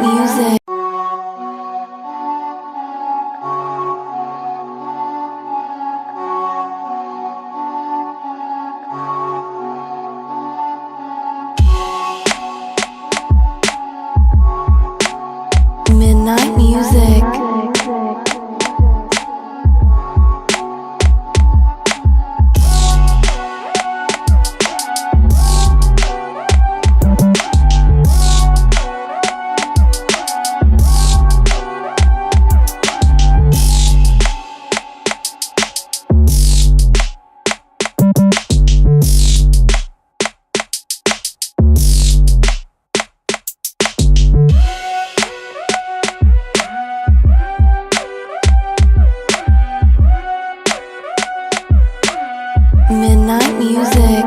Midnight music. Midnight music. Midnight music.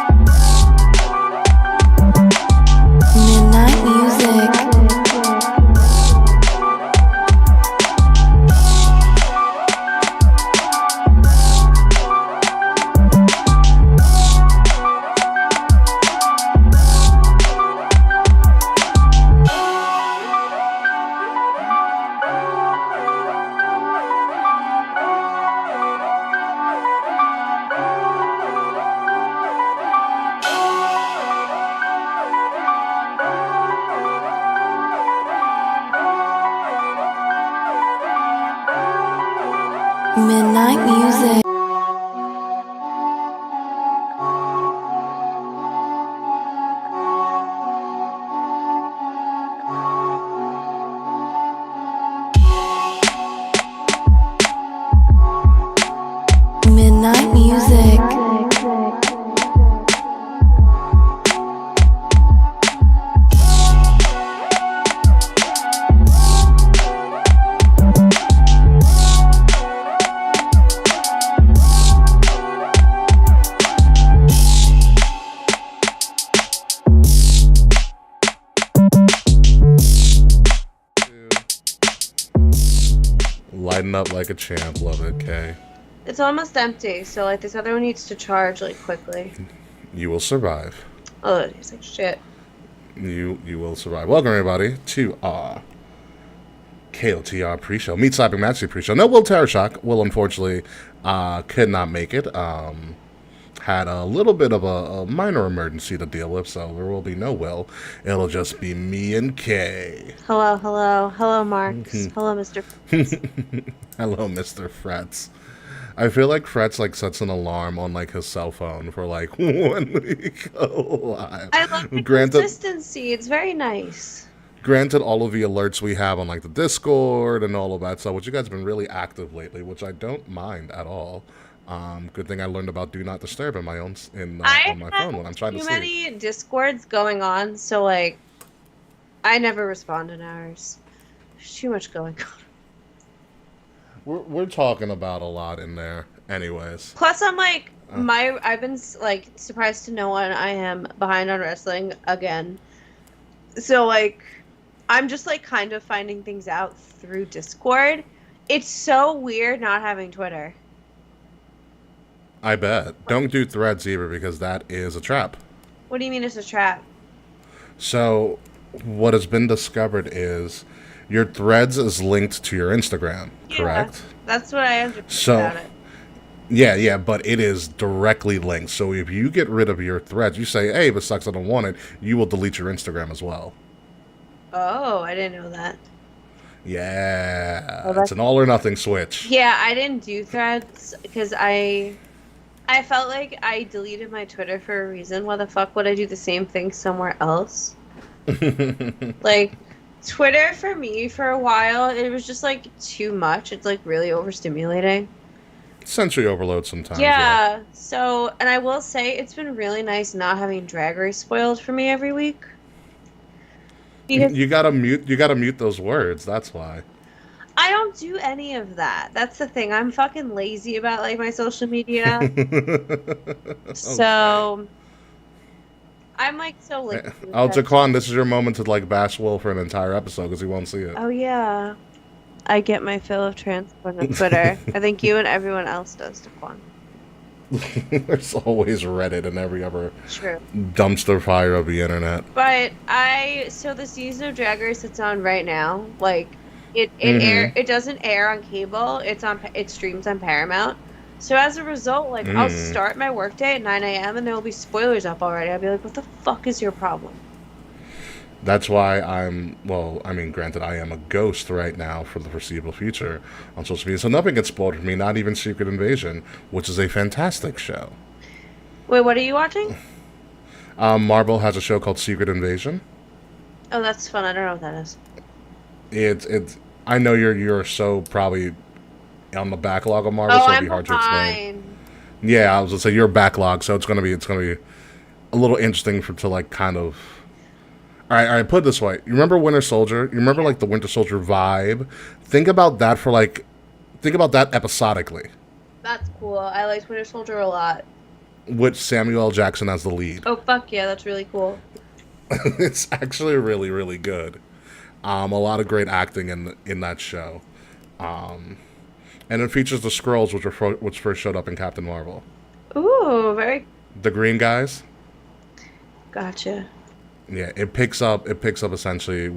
Midnight music. Midnight music. Midnight music. Midnight music. Lighten up like a champ, love it, Kay. It's almost empty, so like this other one needs to charge like quickly. You will survive. Oh, it tastes like shit. You will survive. Welcome everybody to our KOTR pre-show, Meat Slapping Match pre-show. No Will Terrorshock. Will unfortunately could not make it. Had a little bit of a minor emergency to deal with, so there will be no Will. It'll just be me and Kay. Hello, Marks. Hello, Mr. Hello, Mr. Frets. I feel like Frets like sets an alarm on like his cell phone for like when we go live. I love the consistency. It's very nice. Granted, all of the alerts we have on like the Discord and all of that stuff, which you guys have been really active lately, which I don't mind at all. Good thing I learned about Do Not Disturb on my phone when I'm trying to sleep. Too many Discords going on, so like I never respond in ours. There's too much going on. We're talking about a lot in there, anyways. Plus, I'm like I've been like surprised to know when I am behind on wrestling again. So like I'm just like kind of finding things out through Discord. It's so weird not having Twitter. I bet. Don't do Threads either because that is a trap. What do you mean it's a trap? So what has been discovered is your Threads is linked to your Instagram, correct? That's what I understand about it. Yeah, but it is directly linked. So if you get rid of your threads, you say, hey, this sucks, I don't want it, you will delete your Instagram as well. Oh, I didn't know that. Yeah, Oh, it's an all or nothing switch. Yeah, I didn't do threads because I felt like I deleted my Twitter for a reason. Why the fuck would I do the same thing somewhere else? Like, Twitter for me for a while, it was just like too much. It's like really overstimulating. Sensory overload sometimes. Yeah. So, and I will say it's been really nice not having Drag Race spoiled for me every week. Because You gotta mute those words, that's why. I don't do any of that. That's the thing. I'm fucking lazy about like my social media. So I'm like so lazy. Oh, Jaquan, this is your moment to like bash Will for an entire episode because he won't see it. Oh yeah. I get my fill of transport on Twitter. I think you and everyone else does, Daquan. There's always Reddit and every other True. dumpster fire of the internet. But so the season of Drag Race that's on right now, like it doesn't air on cable. It streams on Paramount. So as a result, like I'll start my workday at 9 a.m. and there will be spoilers up already. I'll be like, what the fuck is your problem? That's why granted, I am a ghost right now for the foreseeable future on social media, so nothing gets spoiled for me, not even Secret Invasion, which is a fantastic show. Wait, what are you watching? Marvel has a show called Secret Invasion. Oh, that's fun. I don't know what that is. It's. I know you're so probably on the backlog of Marvel, so it'll be hard to explain. Yeah, I was gonna say you're backlog, so it's gonna be a little interesting to like kind of. All right, put it this way. You remember Winter Soldier? You remember like the Winter Soldier vibe? Think about that episodically. That's cool. I liked Winter Soldier a lot. With Samuel L. Jackson as the lead. Oh, fuck yeah, that's really cool. It's actually really, really good. A lot of great acting in that show. And it features the Skrulls, which first showed up in Captain Marvel. Ooh, very... The green guys. Gotcha. Yeah, it picks up essentially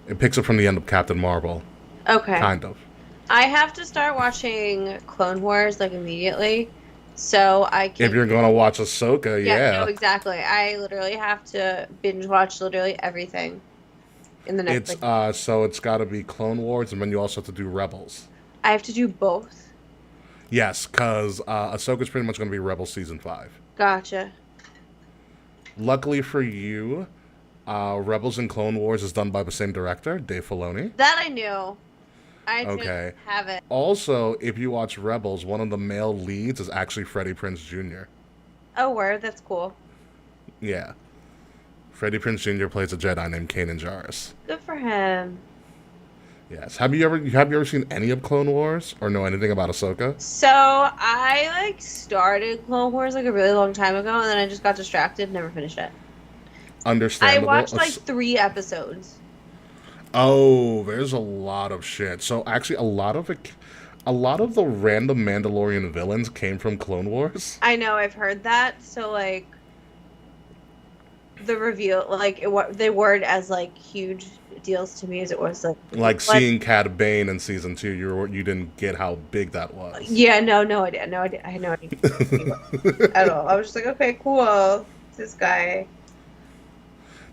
it picks up from the end of Captain Marvel. Okay. Kind of. I have to start watching Clone Wars like immediately, so I can. If you're gonna watch Ahsoka, yeah. No, exactly. I literally have to binge watch literally everything in the next. So it's got to be Clone Wars, and then you also have to do Rebels. I have to do both. Yes, because Ahsoka's pretty much going to be Rebels season 5. Gotcha. Luckily for you, Rebels and Clone Wars is done by the same director, Dave Filoni. That I knew. I Okay. didn't have it. Also, if you watch Rebels, one of the male leads is actually Freddie Prinze Jr. Oh, word, that's cool. Yeah. Freddie Prinze Jr. plays a Jedi named Kanan Jarrus. Good for him. Yes. Have you ever seen any of Clone Wars or know anything about Ahsoka? So I started Clone Wars a really long time ago, and then I just got distracted, never finished it. Understandable. I watched 3 episodes. Oh, there's a lot of shit. So actually, a lot of the random Mandalorian villains came from Clone Wars. I know, I've heard that. So the reveal, they weren't as huge deals to me as it was seeing Cad Bane in season 2. You didn't get how big that was. Yeah, no idea. I had no idea at all. I was just like, okay, cool. This guy.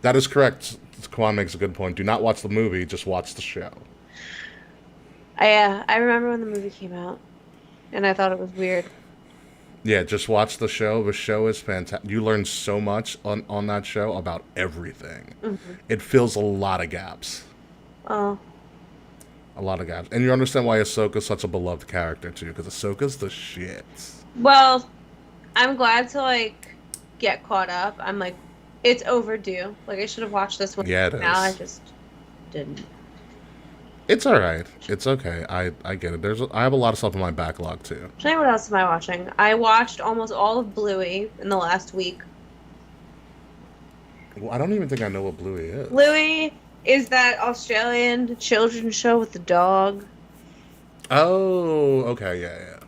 That is correct. Kwan makes a good point. Do not watch the movie, just watch the show. I remember when the movie came out, and I thought it was weird. Yeah, just watch the show. The show is fantastic. You learn so much on that show about everything. Mm-hmm. It fills a lot of gaps. Oh. A lot of gaps. And you understand why Ahsoka's such a beloved character, too, because Ahsoka's the shit. Well, I'm glad to, get caught up. I'm it's overdue. I should have watched this one. Yeah, it is. Now I just didn't. It's alright. It's okay. I get it. I have a lot of stuff in my backlog, too. I'll tell you what else am I watching. I watched almost all of Bluey in the last week. Well, I don't even think I know what Bluey is. Bluey is that Australian children's show with the dog. Oh, okay, yeah.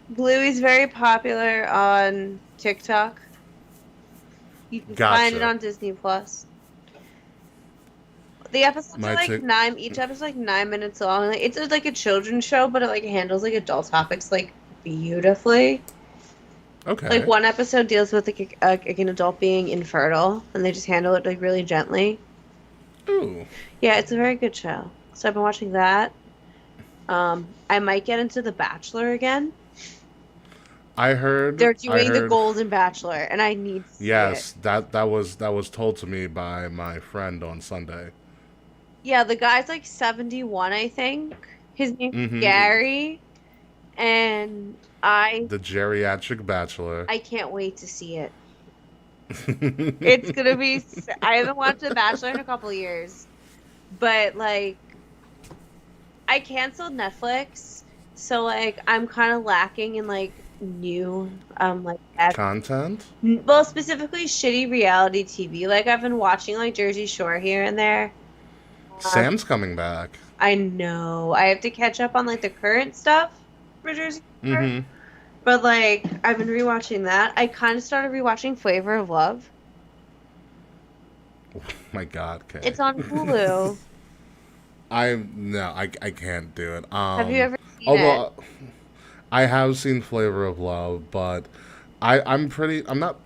Bluey's very popular on TikTok. You can find it on Disney Plus. The episodes are 9. Each episode is 9 minutes long. It's a children's show, but it handles adult topics beautifully. Okay. Like one episode deals with like an adult being infertile, and they just handle it like really gently. Ooh. Yeah, it's a very good show. So I've been watching that. I might get into The Bachelor again. I heard They're doing the Golden Bachelor, and I need to see yes, it. that was told to me by my friend on Sunday. Yeah, the guy's like 71, I think. His name's Mm-hmm. Gary, and The geriatric bachelor. I can't wait to see it. It's gonna be. I haven't watched The Bachelor in a couple years, but like, I canceled Netflix, so like I'm kind of lacking in like new like Content? well, specifically shitty reality TV. Like I've been watching like Jersey Shore here and there. Sam's coming back. I know. I have to catch up on like the current stuff for Jersey Shore. Mm-hmm. But like I've been rewatching that. I kind of started rewatching Flavor of Love. Oh my God, Kay. It's on Hulu. I can't do it. Have you ever seen although I have seen Flavor of Love, but I'm not.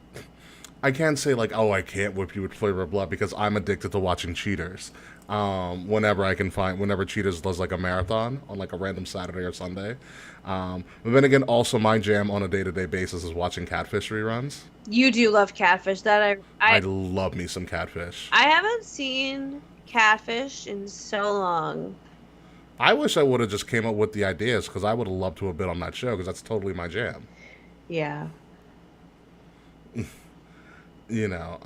I can't say like, oh, I can't whip you with Flavor of Love because I'm addicted to watching Cheaters. Whenever I can find, whenever Cheaters does like a marathon on like a random Saturday or Sunday. But then again, also my jam on a day-to-day basis is watching Catfish reruns. You do love Catfish. That I love me some Catfish. I haven't seen Catfish in so long. I wish I would have just came up with the ideas because I would have loved to have been on that show because that's totally my jam. Yeah. You know,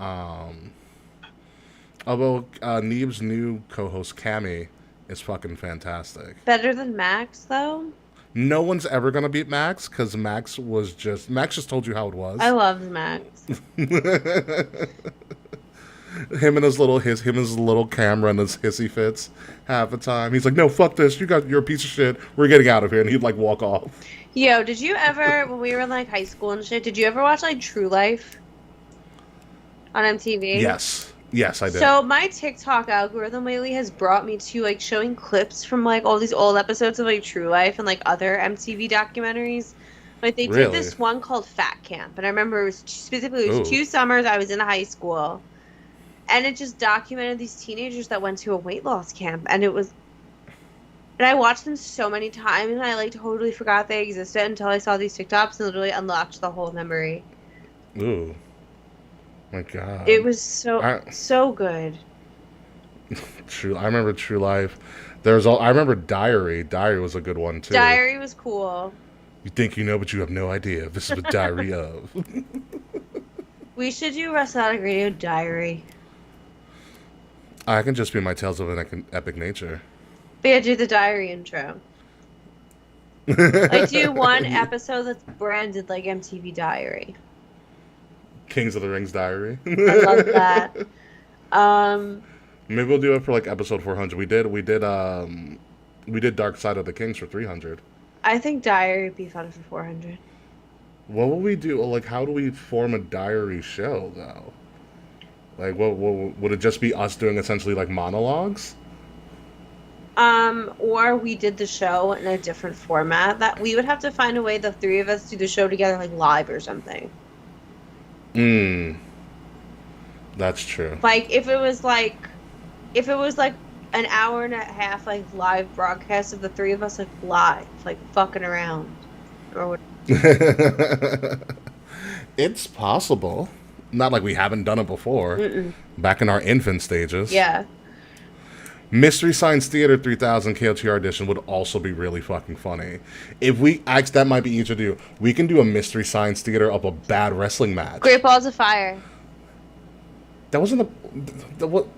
although Neeb's new co-host Cammy is fucking fantastic. Better than Max though? No one's ever gonna beat Max because Max just told you how it was. I love Max. him and his little camera and his hissy fits half the time. He's like, no, fuck this. You're a piece of shit. We're getting out of here. And he'd like walk off. Yo, did you ever, when we were in like high school and shit, did you ever watch like True Life on MTV? Yes, I did. So my TikTok algorithm lately has brought me to like showing clips from like all these old episodes of like True Life and like other MTV documentaries. Like they did this one called Fat Camp, and I remember it was specifically 2 summers I was in high school, and it just documented these teenagers that went to a weight loss camp, and I watched them so many times, and I like totally forgot they existed until I saw these TikToks and literally unlocked the whole memory. Ooh. My God. It was so good. I remember True Life. I remember Diary. Diary was a good one too. Diary was cool. You think you know, but you have no idea. This is the diary of. We should do Wrestle Addict Radio Diary. I can just be my Tales of an Epic Nature. But yeah, do the diary intro. Like do one episode that's branded like MTV Diary. Kings of the Rings Diary. I love that. Maybe we'll do it for like episode 400. We did Dark Side of the Kings for 300. I think Diary would be fun for 400. What will we do? Like, how do we form a diary show though? Like, what would it just be us doing essentially like monologues? Or we did the show in a different format. That we would have to find a way the 3 of us do the show together, like live or something. That's true. Like if it was like an hour and a half like live broadcast of the 3 of us like live, like fucking around, or what? It's possible. Not like we haven't done it before. Mm-mm. Back in our infant stages. Yeah. Mystery Science Theater 3000 KOTR edition would also be really fucking funny. If we actually, that might be easier to do. We can do a Mystery Science Theater of a bad wrestling match. Great Balls of Fire. That wasn't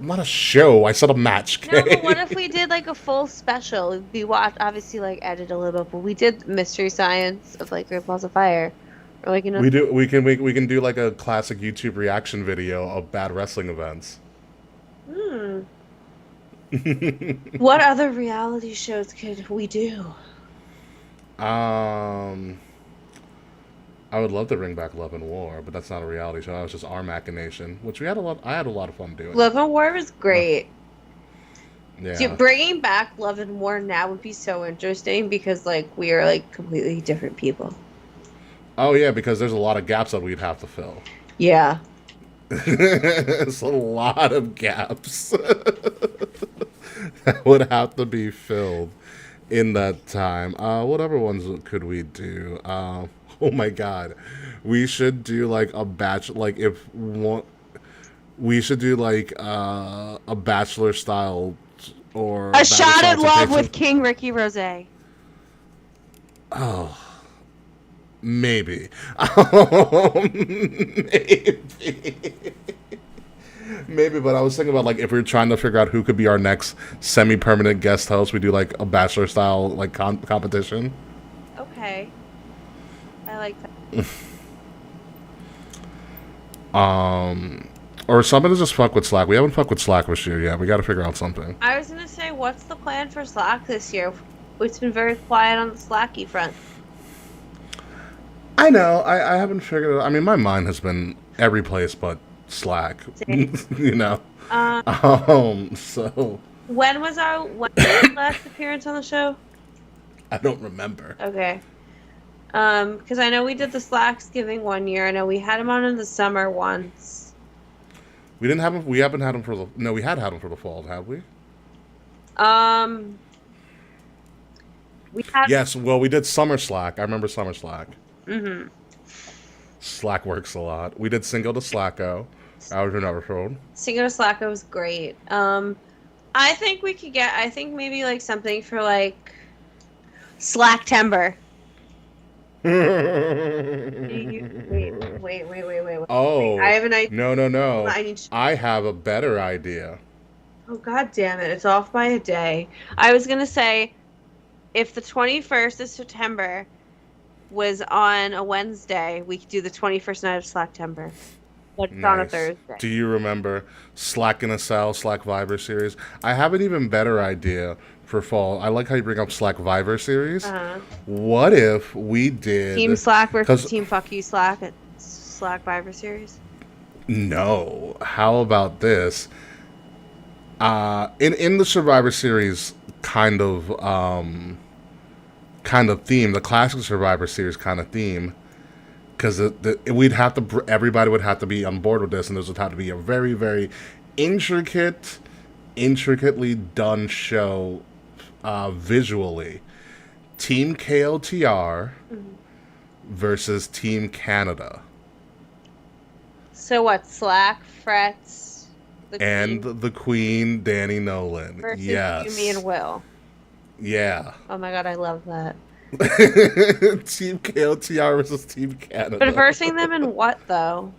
not a show. I said a match. No, but what if we did like a full special? We watched, obviously, like edit a little bit, but we did Mystery Science of like Great Balls of Fire, or like We can do like a classic YouTube reaction video of bad wrestling events. What other reality shows could we do? I would love to bring back Love and War, but that's not a reality show. That was just our machination, which I had a lot of fun doing. Love and War was great. Yeah. Bringing back Love and War now would be so interesting because like we are like completely different people. Oh yeah, because there's a lot of gaps that we'd have to fill. Yeah. It's a lot of gaps that would have to be filled in that time. What other ones could we do? Oh my god, we should do like a batch. Like if one, we should do like a bachelor style or A Shot at Love consultation. with King Ricky Rose. Oh, maybe. Maybe. Maybe, but I was thinking about like if we were trying to figure out who could be our next semi-permanent guest host, we do like a bachelor style like competition. Okay. I like that. Or something to just fuck with Slack. We haven't fucked with Slack this year yet. We got to figure out something. I was gonna say, what's the plan for Slack this year? It's been very quiet on the Slacky front. I know. I haven't figured it out. I mean, my mind has been every place but Slack. You know. So. When was our last appearance on the show? I don't remember. Okay. Because I know we did the Slacksgiving one year. I know we had him on in the summer once. We didn't have him. We haven't had him for the. No, we had him for the fall, have we? We had. Yes. Well, we did summer Slack. I remember summer Slack. Mm-hmm. Slack works a lot. We did Single to Slacko. That was another phone. Single to Slacko was great. I think we could get. I think maybe like something for like Slacktember. Wait. Oh. I have an idea. No. I need. I have a better idea. Oh god damn it! It's off by a day. I was gonna say, if the 21st of September was on a Wednesday, we could do the 21st night of Slacktember. But it's on a Thursday. Do you remember Slack in a Cell, Slack Viber series? I have an even better idea for fall. I like how you bring up Slack Viber series. What if we did Team Slack versus Team Fuck You Slack at Slack Viber series? No. How about this? In the Survivor series kind of theme, the classic Survivor series kind of theme, because we'd have to, everybody would have to be on board with this, and this would have to be a very, very intricately done show visually. Team KOTR versus Team Canada. So what? Slack, Frets, the Queen, Danny Nolan. Versus yes. you, me, and Will. Yeah. Oh my god, I love that. Team KOTR versus Team Canada. But versing them in what though?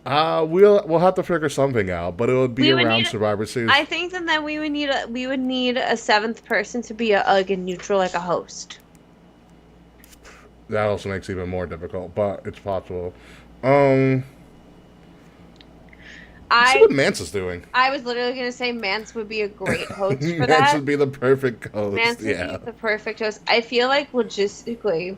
We'll have to figure something out, but it would be around Survivor Series. I think that we would need a seventh person to be a neutral, like a host. That also makes it even more difficult, but it's possible. See what Mance is doing. I was literally going to say Mance would be a great host for that. Mance would be the perfect host. Mance would be the perfect host. I feel like logistically,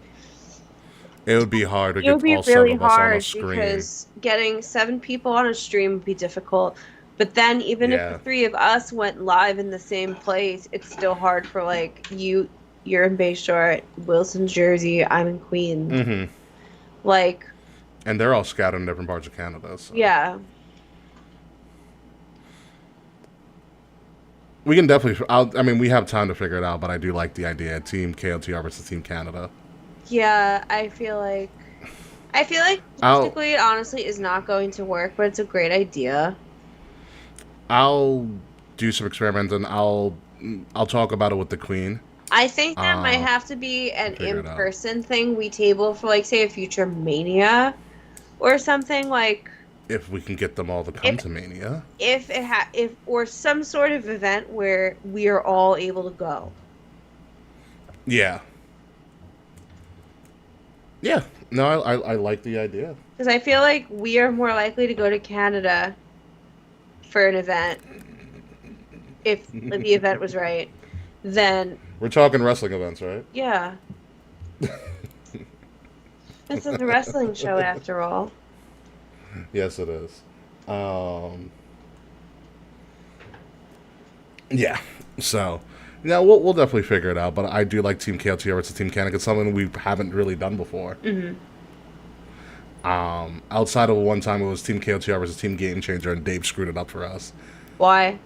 it would be hard to get all seven of us on a screen. Because getting 7 people on a stream would be difficult. But then even if the 3 of us went live in the same place, it's still hard for like you're in Bayshore, Wilson, Jersey, I'm in Queens. Mm-hmm. Like, and they're all scattered in different parts of Canada. So. Yeah. We can definitely. We have time to figure it out, but I do like the idea. Team KOTR versus Team Canada. Yeah, I feel like logistically it honestly is not going to work, but it's a great idea. I'll do some experiments and I'll talk about it with the Queen. I think that might have to be an in-person thing we table for, like, say, a future Mania or something, like. If we can get them all to come to Mania. Or some sort of event where we are all able to go. Yeah. Yeah. No, I like the idea. Because I feel like we are more likely to go to Canada for an event, if the event was right, than... We're talking wrestling events, right? Yeah. This is a wrestling show, after all. Yes, it is. Yeah. So, yeah, we'll definitely figure it out. But I do like Team KOTR versus Team Canik. It's something we haven't really done before. Mm-hmm. Outside of one time, it was Team KOTR versus Team Game Changer, and Dave screwed it up for us. Why?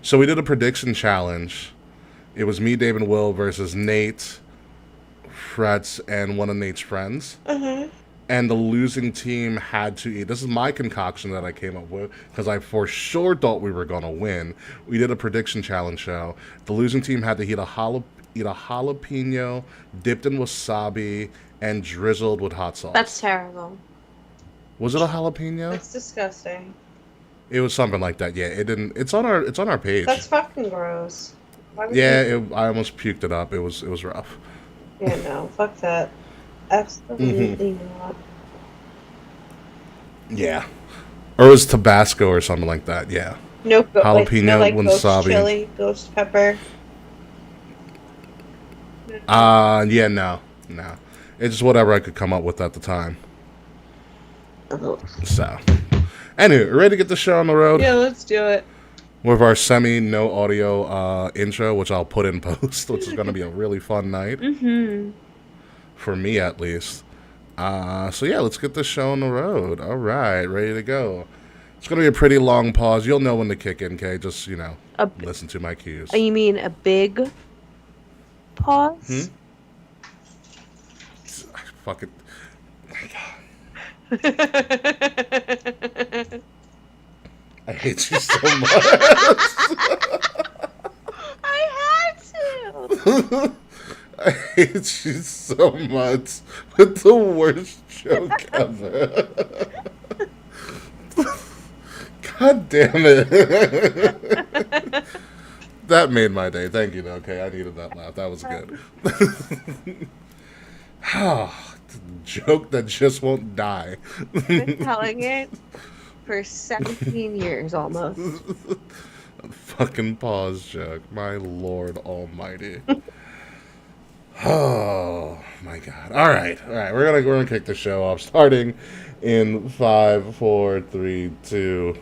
So we did a prediction challenge. It was me, Dave, and Will versus Nate, Fretz, and one of Nate's friends. Mm-hmm. And the losing team had to eat. This is my concoction that I came up with because I for sure thought we were going to win. We did a prediction challenge show. The losing team had to eat a jalapeno dipped in wasabi and drizzled with hot sauce. That's terrible. Was it a jalapeno? That's disgusting. It was something like that. Yeah, it didn't. It's on our page. That's fucking gross. Yeah, I almost puked it up. It was rough. Yeah, no, fuck that. Absolutely not. Yeah, or it was Tabasco or something like that. Yeah. No, jalapeno like wasabi. Ghost chili, ghost pepper. Yeah, no. It's just whatever I could come up with at the time. So, anyway, ready to get the show on the road? Yeah, let's do it. With our no audio intro, which I'll put in post, which is going to be a really fun night. Mm-hmm. For me, at least. So yeah, let's get the show on the road. All right, ready to go. It's going to be a pretty long pause. You'll know when to kick in, Kay. Just, listen to my cues. You mean a big pause? Fuck it. I hate you so much. I had to. I hate you so much with the worst joke ever. God damn it. That made my day. Thank you, though. Okay, I needed that laugh. That was good. Joke that just won't die. I've been telling it for 17 years almost. Fucking pause joke. My Lord Almighty. Oh my God! All right. We're gonna kick the show off, starting in 5, 4, 3, 2.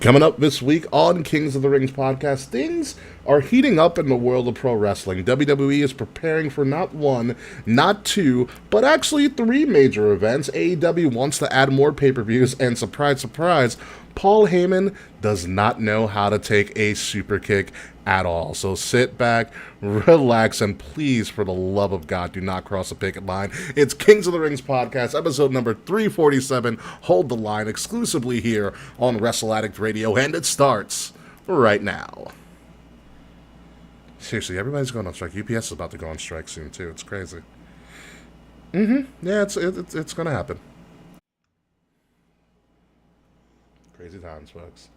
Coming up this week on Kings of the Rings podcast, things are heating up in the world of pro wrestling. WWE is preparing for not one, not two, but actually 3 major events. AEW wants to add more pay-per-views, and surprise, surprise, Paul Heyman does not know how to take a super kick at all. So sit back, relax, and please, for the love of God, do not cross the picket line. It's Kings of the Rings podcast, episode number 347. Hold the line, exclusively here on Wrestle Addict Radio, and it starts right now. Seriously, everybody's going on strike. UPS is about to go on strike soon, too. It's crazy. Yeah, it's going to happen. Crazy times, folks.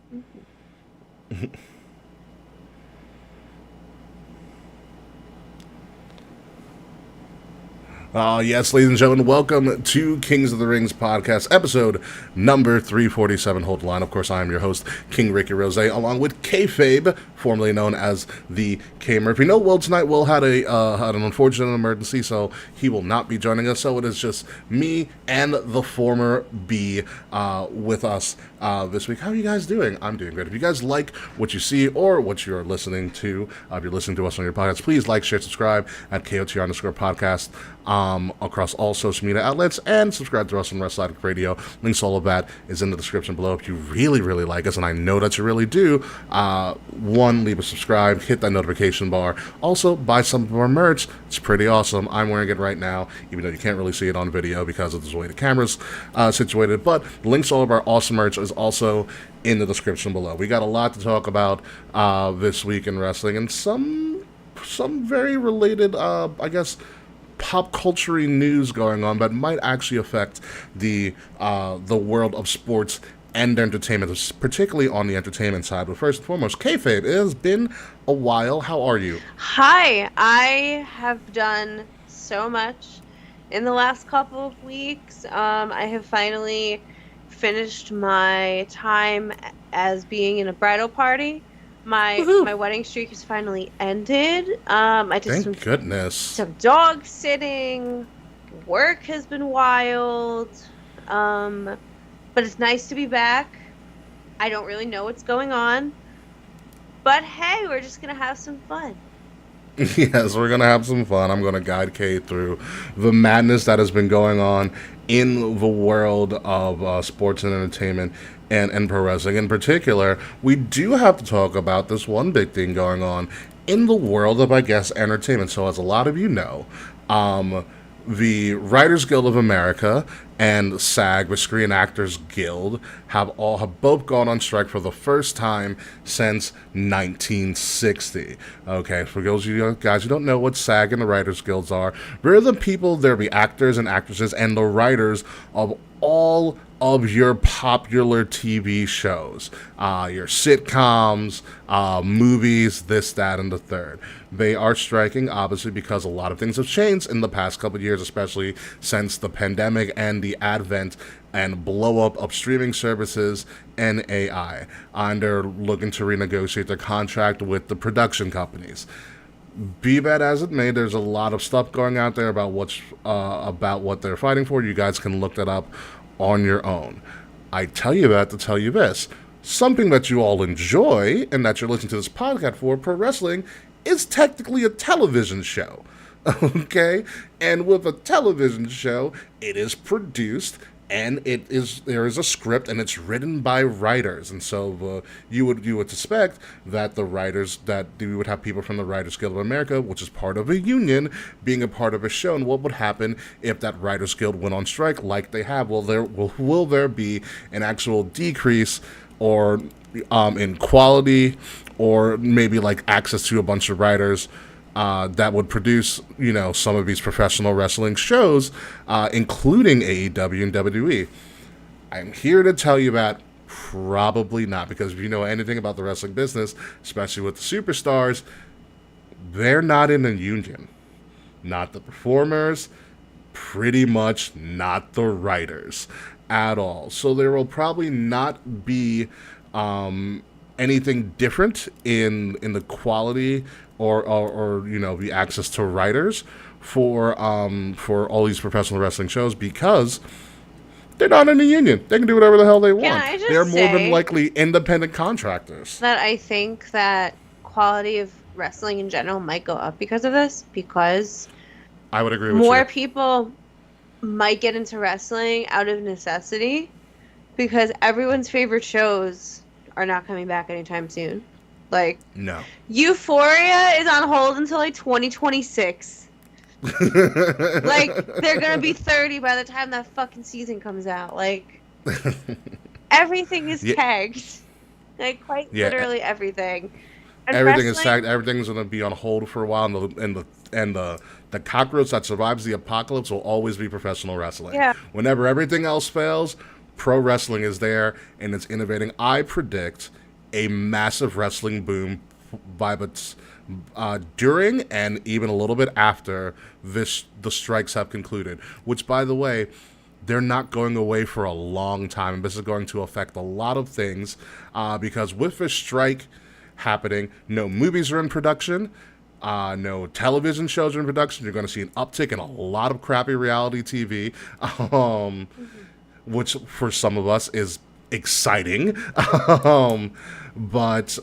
Yes, ladies and gentlemen, welcome to Kings of the Rings podcast, episode number 347. Hold the line. Of course, I am your host, King Ricky Rose, along with Kayfabe, formerly known as the K Murphy. No, Will tonight. Will had an unfortunate emergency, so he will not be joining us. So it is just me and the former B with us this week. How are you guys doing? I'm doing great. If you guys like what you see or what you're listening to, if you're listening to us on your podcast, please like, share, subscribe at KOTR_podcast. Across all social media outlets, and subscribe to us on Wrestle Addict Radio. Links to all of that is in the description below. If you really, really like us, and I know that you really do, leave a subscribe, hit that notification bar. Also, buy some of our merch. It's pretty awesome. I'm wearing it right now, even though you can't really see it on video because of the way the camera's situated. But links to all of our awesome merch is also in the description below. We got a lot to talk about this week in wrestling, and some very related, pop culture news going on that might actually affect the world of sports and entertainment, particularly on the entertainment side. But first and foremost, Kayfabe, it has been a while. How are you? Hi, I have done so much in the last couple of weeks. I have finally finished my time as being in a bridal party. My Woohoo. my wedding streak has finally ended. I did Thank goodness. some dog sitting. Work has been wild. But it's nice to be back. I don't really know what's going on. But hey, we're just gonna have some fun. Yes, we're going to have some fun. I'm going to guide Kate through the madness that has been going on in the world of sports and entertainment and pro wrestling. In particular, we do have to talk about this one big thing going on in the world of, I guess, entertainment. So as a lot of you know, the Writers Guild of America and SAG, the Screen Actors Guild, have both gone on strike for the first time since 1960. Okay, for those of you guys who don't know what SAG and the Writers Guilds are, they're the people, they're the actors and actresses and the writers of all of your popular TV shows, your sitcoms, movies, this, that, and the third. They are striking, obviously, because a lot of things have changed in the past couple of years, especially since the pandemic and the advent and blow up of streaming services and AI. And they're looking to renegotiate their contract with the production companies. Be that as it may, there's a lot of stuff going out there about what they're fighting for. You guys can look that up on your own. I tell you that to tell you this. Something that you all enjoy and that you're listening to this podcast for, pro wrestling, is technically a television show. Okay? And with a television show, it is produced and there is a script and it's written by writers. And so you would suspect that we would have people from the Writers Guild of America, which is part of a union, being a part of a show. And what would happen if that Writers Guild went on strike like they have? Will there be an actual decrease or in quality, or maybe like access to a bunch of writers that would produce, some of these professional wrestling shows, including AEW and WWE? I'm here to tell you that probably not, because if you know anything about the wrestling business, especially with the superstars, they're not in a union. Not the performers, pretty much not the writers at all. So there will probably not be anything different in the quality or the access to writers for all these professional wrestling shows, because they're not in a union. They can do whatever the hell they want. They're more than likely independent contractors. That I think that quality of wrestling in general might go up because of this, because I would agree with more you. people might get into wrestling out of necessity, because everyone's favorite shows are not coming back anytime soon. Like, no. Euphoria is on hold until like 2026. Like, they're gonna be 30 by the time that fucking season comes out. Like, everything is tagged. Like, quite literally everything. And everything is tagged. Everything's gonna be on hold for a while, and the cockroach that survives the apocalypse will always be professional wrestling. Yeah. Whenever everything else fails, pro wrestling is there and it's innovating. I predict a massive wrestling boom during and even a little bit after the strikes have concluded, which, by the way, they're not going away for a long time. And this is going to affect a lot of things, because with this strike happening, no movies are in production, no television shows are in production. You're going to see an uptick in a lot of crappy reality TV, which for some of us is exciting. But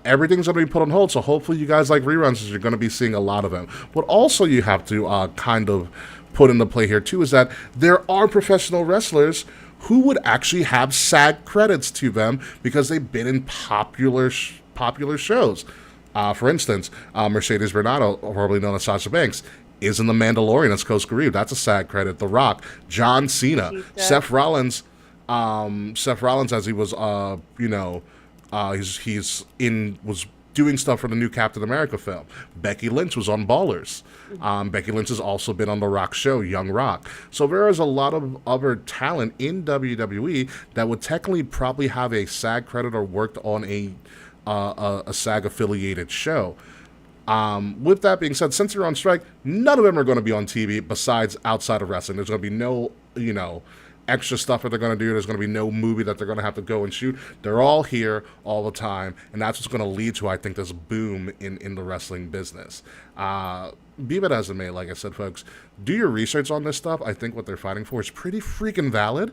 everything's going to be put on hold, so hopefully you guys like reruns, because you're going to be seeing a lot of them. What also you have to kind of put into play here too is that there are professional wrestlers who would actually have SAG credits to them because they've been in popular shows. For instance, Mercedes Bernardo, formerly known as Sasha Banks, is in The Mandalorian as Koska Reeve. That's a SAG credit. The Rock, John Cena, Seth Rollins, as he was, was doing stuff for the new Captain America film. Becky Lynch was on Ballers. Becky Lynch has also been on The Rock show, Young Rock. So there is a lot of other talent in WWE that would technically probably have a SAG credit or worked on a SAG-affiliated show. With that being said, since they're on strike, none of them are going to be on TV besides outside of wrestling. There's going to be no, extra stuff that they're going to do. There's going to be no movie that they're going to have to go and shoot. They're all here all the time, and that's what's going to lead to, I think, this boom in the wrestling business. Be that as it may, like I said, folks, do your research on this stuff. I think what they're fighting for is pretty freaking valid.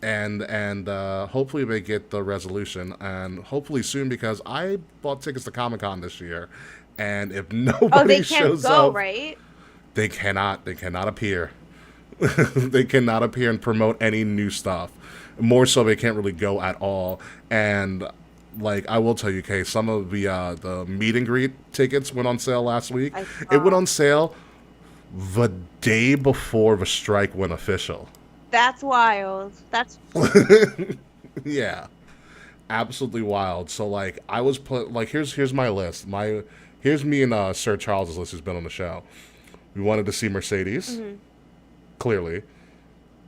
And hopefully they get the resolution, and hopefully soon, because I bought tickets to Comic-Con this year, and if nobody shows up, right? They cannot appear. They cannot appear and promote any new stuff. More so, they can't really go at all. And like, I will tell you, Kay, some of the meet and greet tickets went on sale last week. It went on sale the day before the strike went official. That's wild. That's yeah, absolutely wild. So like, I was here's my list. Here's me and Sir Charles's list, who's been on the show. We wanted to see Mercedes, clearly,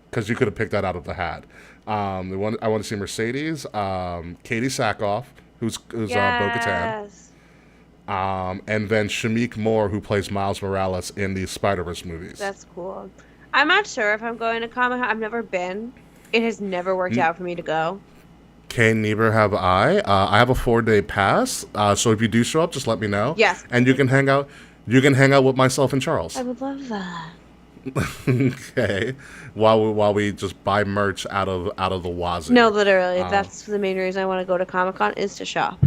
because you could have picked that out of the hat. I want to see Mercedes, Katie Sackhoff, who's Bo-Katan, and then Shamik Moore, who plays Miles Morales in the Spider-Verse movies. That's cool. I'm not sure if I'm going to Comic-Con. I've never been. It has never worked out for me to go. Okay, neither have I. I have a 4-day pass, so if you do show up, just let me know. Yes. And you can hang out. You can hang out with myself and Charles. I would love that. Okay. While we just buy merch out of the wazoo. No, literally. That's the main reason I want to go to Comic-Con, is to shop.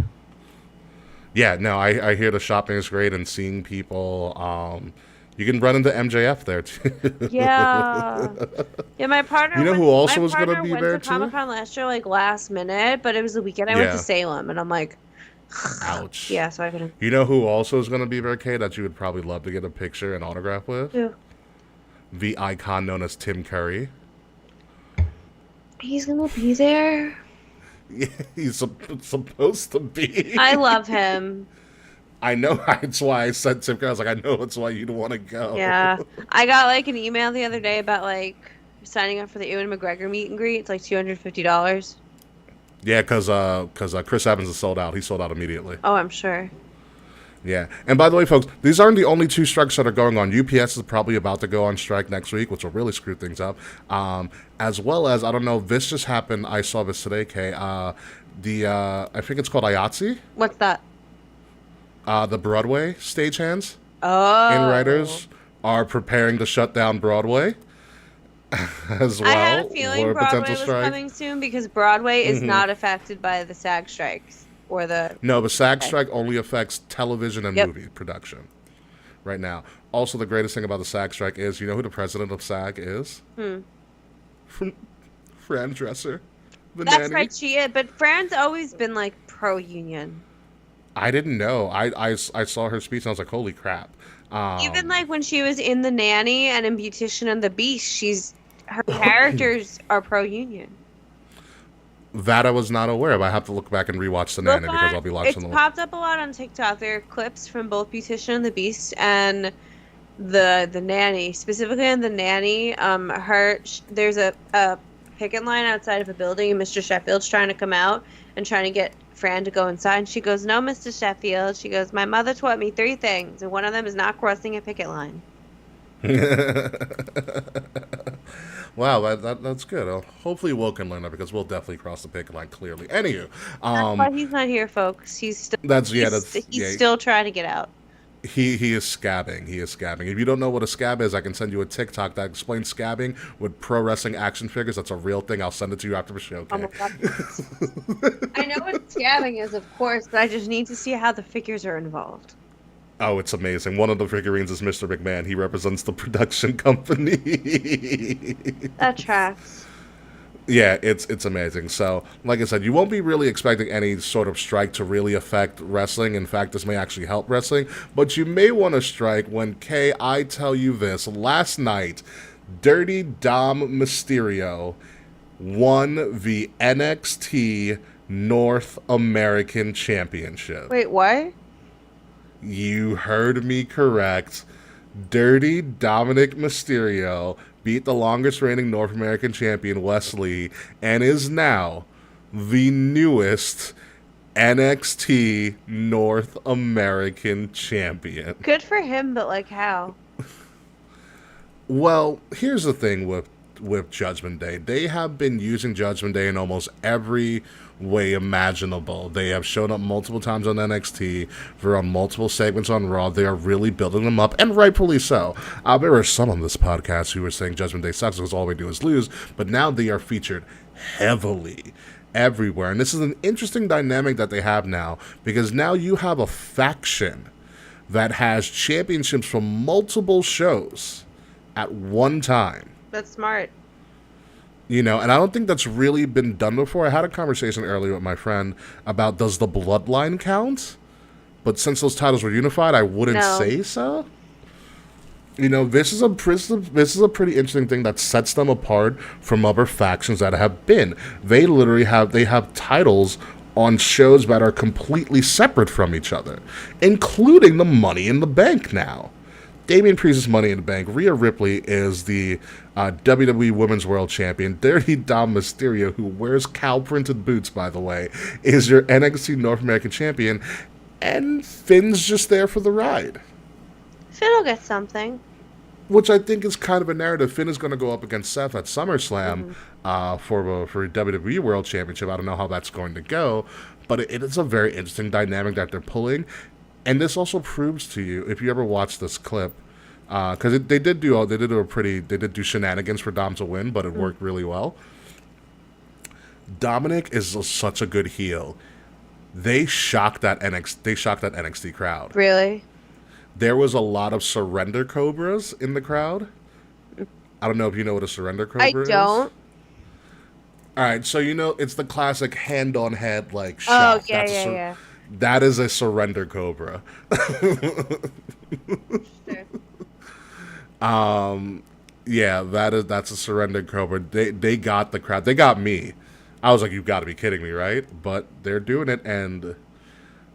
Yeah, no, I hear the shopping is great, and seeing people. You can run into MJF there too. Yeah. Yeah, my partner. You know who also was going to be there too? Comic-Con last year, like last minute, but it was the weekend I went to Salem, and I'm like, ouch. Yeah, so I couldn't. You know who also is going to be there, Kay, that you would probably love to get a picture and autograph with? Who? The icon known as Tim Curry. He's going to be there? Yeah, he's supposed to be. I love him. I know. That's why I said Tim Curry. I was like, I know that's why you'd want to go. Yeah. I got like an email the other day about like signing up for the Ewan McGregor meet and greet. It's like $250. Yeah, because Chris Evans is sold out. He sold out immediately. Oh, I'm sure. Yeah. And by the way, folks, these aren't the only 2 strikes that are going on. UPS is probably about to go on strike next week, which will really screw things up. As well as, I don't know, this just happened. I saw this today, Kay. I think it's called IATSE. What's that? The Broadway stagehands and writers are preparing to shut down Broadway as well. I had a feeling Broadway was coming soon, because Broadway is not affected by the SAG strikes or the. No, the SAG strike only affects television and movie production right now. Also, the greatest thing about the SAG strike is, you know who the president of SAG is? Fran Dresser. That's nanny. right, she is. But Fran's always been like pro-union. I didn't know. I saw her speech and I was like, holy crap. Even like when she was in The Nanny and in Beautician and the Beast, her characters are pro-union. That I was not aware of. I have to look back and rewatch The Nanny, because I'll be watching It's popped up a lot on TikTok. There are clips from both Beautician and the Beast and the Nanny. Specifically in The Nanny, there's a picket line outside of a building, and Mr. Sheffield's trying to come out and trying to get Fran to go inside, and she goes, "No, Mr. Sheffield." She goes, "My mother taught me 3 things, and one of them is not crossing a picket line." Wow, that's good. Hopefully Will can learn that, because we'll definitely cross the picket line, clearly. Anywho. That's why he's not here, folks. He's still trying to get out. He is scabbing. If you don't know what a scab is, I can send you a TikTok that explains scabbing with pro wrestling action figures. That's a real thing. I'll send it to you after the show. Okay? Oh my God. I know what scabbing is, of course, but I just need to see how the figures are involved. Oh, it's amazing. One of the figurines is Mr. McMahon. He represents the production company. That tracks. Yeah, it's amazing. So, like I said, you won't be really expecting any sort of strike to really affect wrestling. In fact, this may actually help wrestling. But you may want to strike when, Kay, I tell you this. Last night, Dirty Dom Mysterio won the NXT North American Championship. Wait, what? You heard me correct. Dirty Dominic Mysterio beat the longest reigning North American champion, Wes Lee, and is now the newest NXT North American champion. Good for him, but like how? Well, here's the thing with with Judgment Day. They have been using Judgment Day in almost every way imaginable. They have shown up multiple times on NXT. They're on multiple segments on Raw. They are really building them up, and rightfully so. There were some on this podcast who were saying Judgment Day sucks because all we do is lose, but now they are featured heavily everywhere. And this is an interesting dynamic that they have now, because now you have a faction that has championships from multiple shows at one time. That's smart. And I don't think that's really been done before. I had a conversation earlier with my friend about, does the bloodline count? But since those titles were unified, I wouldn't say so. This is a pretty interesting thing that sets them apart from other factions that have been. They literally have titles on shows that are completely separate from each other, including the Money in the Bank now. Damian Priest's Money in the Bank. Rhea Ripley is the WWE Women's World Champion. Dirty Dom Mysterio, who wears cow-printed boots, by the way, is your NXT North American Champion. And Finn's just there for the ride. Finn will get something. Which I think is kind of a narrative. Finn is going to go up against Seth at SummerSlam for WWE World Championship. I don't know how that's going to go, but it is a very interesting dynamic that they're pulling. And this also proves to you, if you ever watch this clip, because they did do shenanigans for Dom to win, but it worked really well. Dominic is such a good heel. They shocked that NXT crowd. Really? There was a lot of surrender cobras in the crowd. I don't know if you know what a surrender cobra is. I don't. All right, so it's the classic hand on head shot. Oh, yeah. That is a surrender cobra. Sure. That's a surrender cobra. They got the crowd. They got me. I was like, you've got to be kidding me, right? But they're doing it, and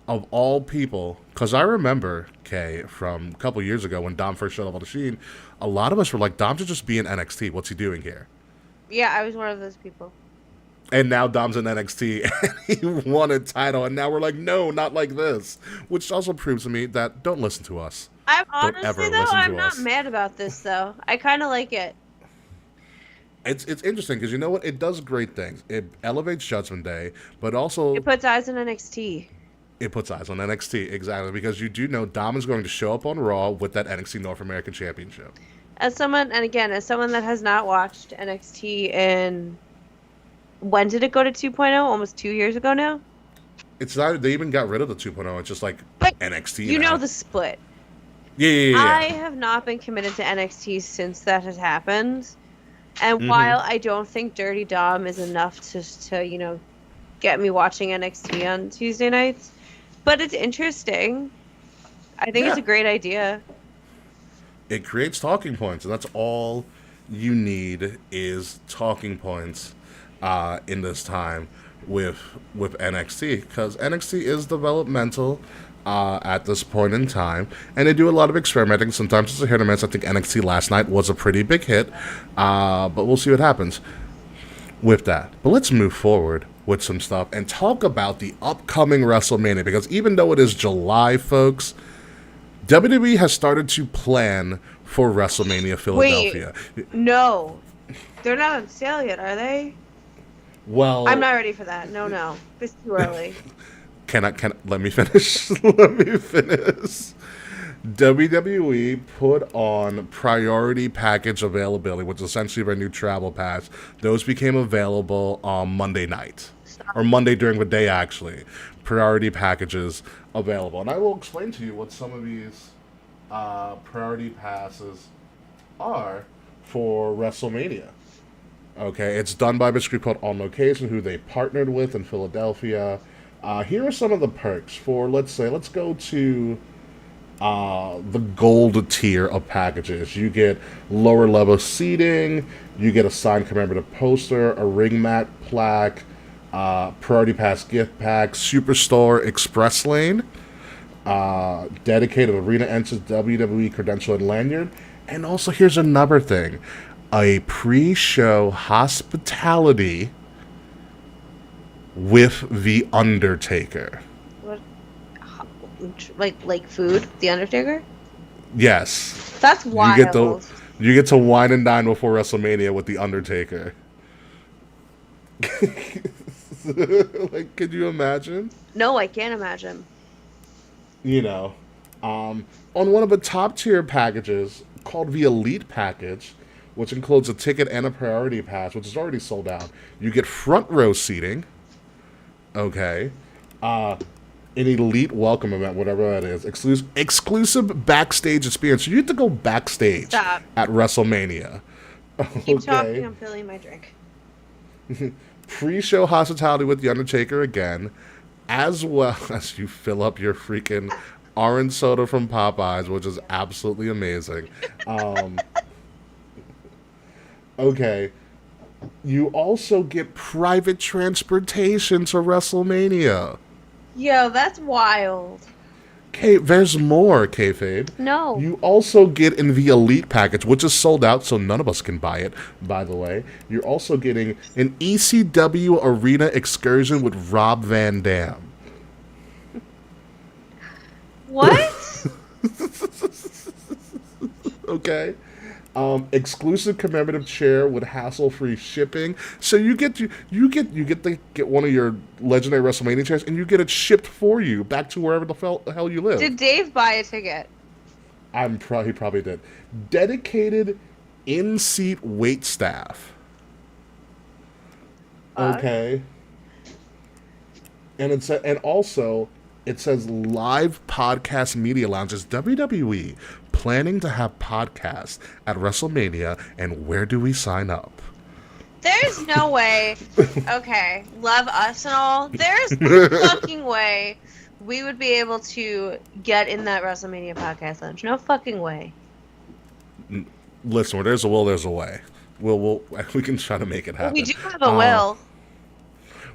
of all people, because I remember, Kay, from a couple years ago when Dom first showed up on the scene, a lot of us were like, Dom should just be in NXT. What's he doing here? Yeah, I was one of those people. And now Dom's in NXT, and he won a title, and now we're like, no, not like this. Which also proves to me that don't listen to us. I'm not mad about this, though. I kind of like it. It's interesting, because you know what? It does great things. It elevates Judgment Day, but also... It puts eyes on NXT. It puts eyes on NXT, exactly, because you do know Dom is going to show up on Raw with that NXT North American Championship. As someone that has not watched NXT in... When did it go to 2.0? Almost 2 years ago now? It's not. They even got rid of the 2.0. It's just like NXT. You know the split. Yeah. I have not been committed to NXT since that has happened. And while I don't think Dirty Dom is enough to get me watching NXT on Tuesday nights, but it's interesting. I think it's a great idea. It creates talking points, and that's all you need is talking points in this time with NXT, because NXT is developmental at this point in time, and they do a lot of experimenting. Sometimes it's a hit or miss. I think NXT last night was a pretty big hit, but we'll see what happens with that. But let's move forward with some stuff and talk about the upcoming WrestleMania, because even though it is July, folks, WWE has started to plan for WrestleMania Philadelphia. Wait, no. They're not on sale yet, are they? Well, I'm not ready for that. No. It's too early. Let me finish. WWE put on priority package availability, which is essentially their new travel pass. Those became available on Monday night. Or Monday during the day, actually. Priority packages available. And I will explain to you what some of these priority passes are for WrestleMania. Okay, it's done by this group called On Location, who they partnered with in Philadelphia. Here are some of the perks for, let's go to the gold tier of packages. You get lower level seating, you get a signed commemorative poster, a ring mat plaque, priority pass gift pack, Superstore Express Lane, dedicated arena entrance, WWE credential and lanyard, and also here's another thing. A pre-show hospitality with The Undertaker. What? Like food? The Undertaker? Yes. That's wild. You get to wine and dine before WrestleMania with The Undertaker. Like, could you imagine? No, I can't imagine. You know, on one of the top tier packages called the Elite Package, which includes a ticket and a priority pass, which is already sold out. You get front row seating. Okay. An elite welcome event, whatever that is. Exclusive backstage experience. So you have to go backstage Stop. at WrestleMania. Keep talking, I'm filling my drink. Pre-show hospitality with The Undertaker again, as well as you fill up your freaking orange soda from Popeyes, which is absolutely amazing. Okay. You also get private transportation to WrestleMania. Yo, that's wild. There's more, kayfabe. No. You also get in the Elite Package, which is sold out, so none of us can buy it, by the way. You're also getting an ECW Arena excursion with Rob Van Dam. What? Okay. Exclusive commemorative chair with hassle-free shipping. So you get to get one of your legendary WrestleMania chairs, and you get it shipped for you back to wherever the hell you live. Did Dave buy a ticket? He probably did. Dedicated in-seat wait staff. Okay. And it says live podcast media lounges. WWE planning to have podcasts at WrestleMania, and where do we sign up? There's no way. Okay, love us and all. There's no fucking way we would be able to get in that WrestleMania podcast lounge. No fucking way. Listen, where there's a will, there's a way. We can try to make it happen. We do have a will.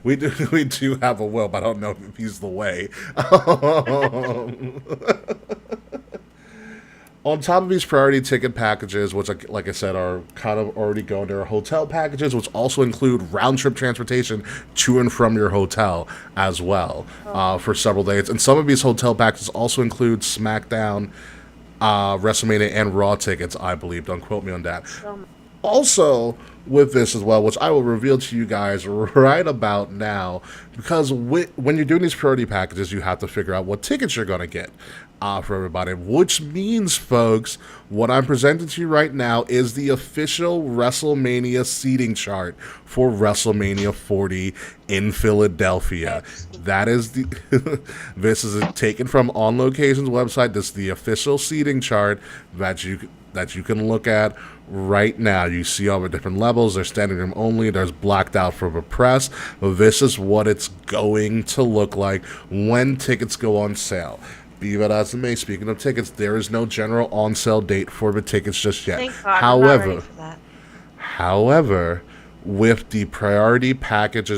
We do have a will, but I don't know if he's the way. On top of these priority ticket packages, which, like I said, are kind of already going, there are hotel packages, which also include round-trip transportation to and from your hotel as well for several days. And some of these hotel packages also include SmackDown, WrestleMania, and Raw tickets, I believe. Don't quote me on that. Also, with this as well, which I will reveal to you guys right about now, because when you're doing these priority packages, you have to figure out what tickets you're going to get for everybody, which means, folks, what I'm presenting to you right now is the official WrestleMania seating chart for WrestleMania 40 in Philadelphia. That is this is taken from On Location's website. This is the official seating chart that you can look at right now. You see all the different levels. There's standing room only. There's blacked out for the press. This is what it's going to look like when tickets go on sale. Be that as it may, speaking of tickets, there is no general on-sale date for the tickets just yet. Thank God, I'm not ready for that. However, with the priority package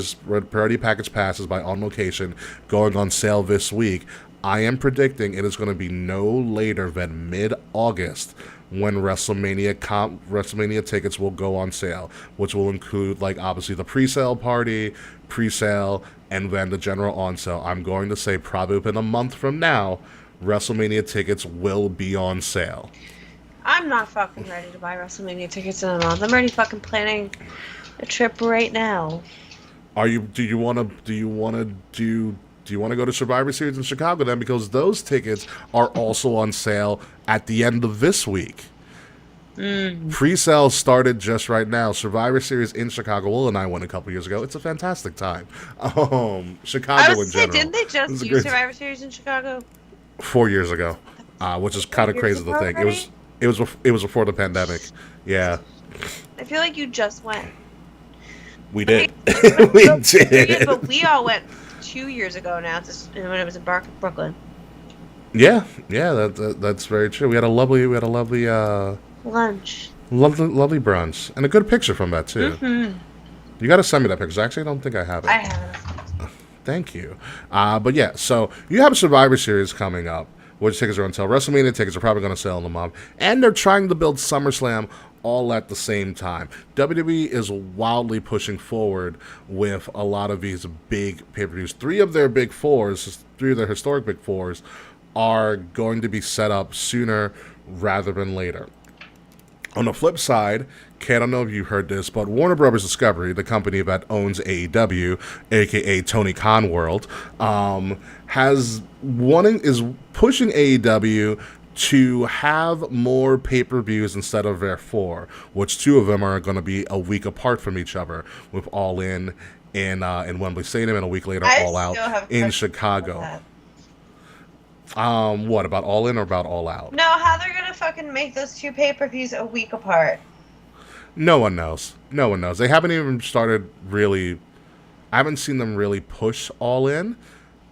passes by On Location going on sale this week, I am predicting it is going to be no later than mid-August when WrestleMania tickets will go on sale, which will include, like, obviously the pre-sale party, and then the general on sale. I'm going to say probably within a month from now, WrestleMania tickets will be on sale. I'm not fucking ready to buy WrestleMania tickets in a month. I'm already fucking planning a trip right now. Do you want to go to Survivor Series in Chicago then? Because those tickets are also on sale at the end of this week. Pre-sale started just right now. Survivor Series in Chicago. Will and I went a couple years ago. It's a fantastic time. Chicago in general. Didn't they just use Survivor Series in Chicago? 4 years ago, which is kind of crazy to think. Already? It was before the pandemic. Yeah. I feel like you just went. We did. We did. But we all went 2 years ago now, when it was in Brooklyn. Yeah, that's very true. We had a lovely Lunch. Lovely brunch. And a good picture from that, too. Mm-hmm. You got to send me that picture. Actually, I don't think I have it. I haven't. Thank you. But yeah, so you have a Survivor Series coming up, which tickets are on sale. WrestleMania tickets are probably going to sell in a month. And they're trying to build SummerSlam all at the same time. WWE is wildly pushing forward with a lot of these big pay-per-views. Three of their historic big fours, are going to be set up sooner rather than later. On the flip side, Kay, I don't know if you heard this, but Warner Brothers Discovery, the company that owns AEW, aka Tony Khan World, is pushing AEW to have more pay-per-views instead of their 4, which 2 of them are going to be a week apart from each other, with All In Wembley Stadium and a week later All Out in Chicago. What, about All In or about All Out? No, how they're gonna fucking make those 2 pay-per-views a week apart? No one knows. No one knows. They haven't even started really. I haven't seen them really push All In.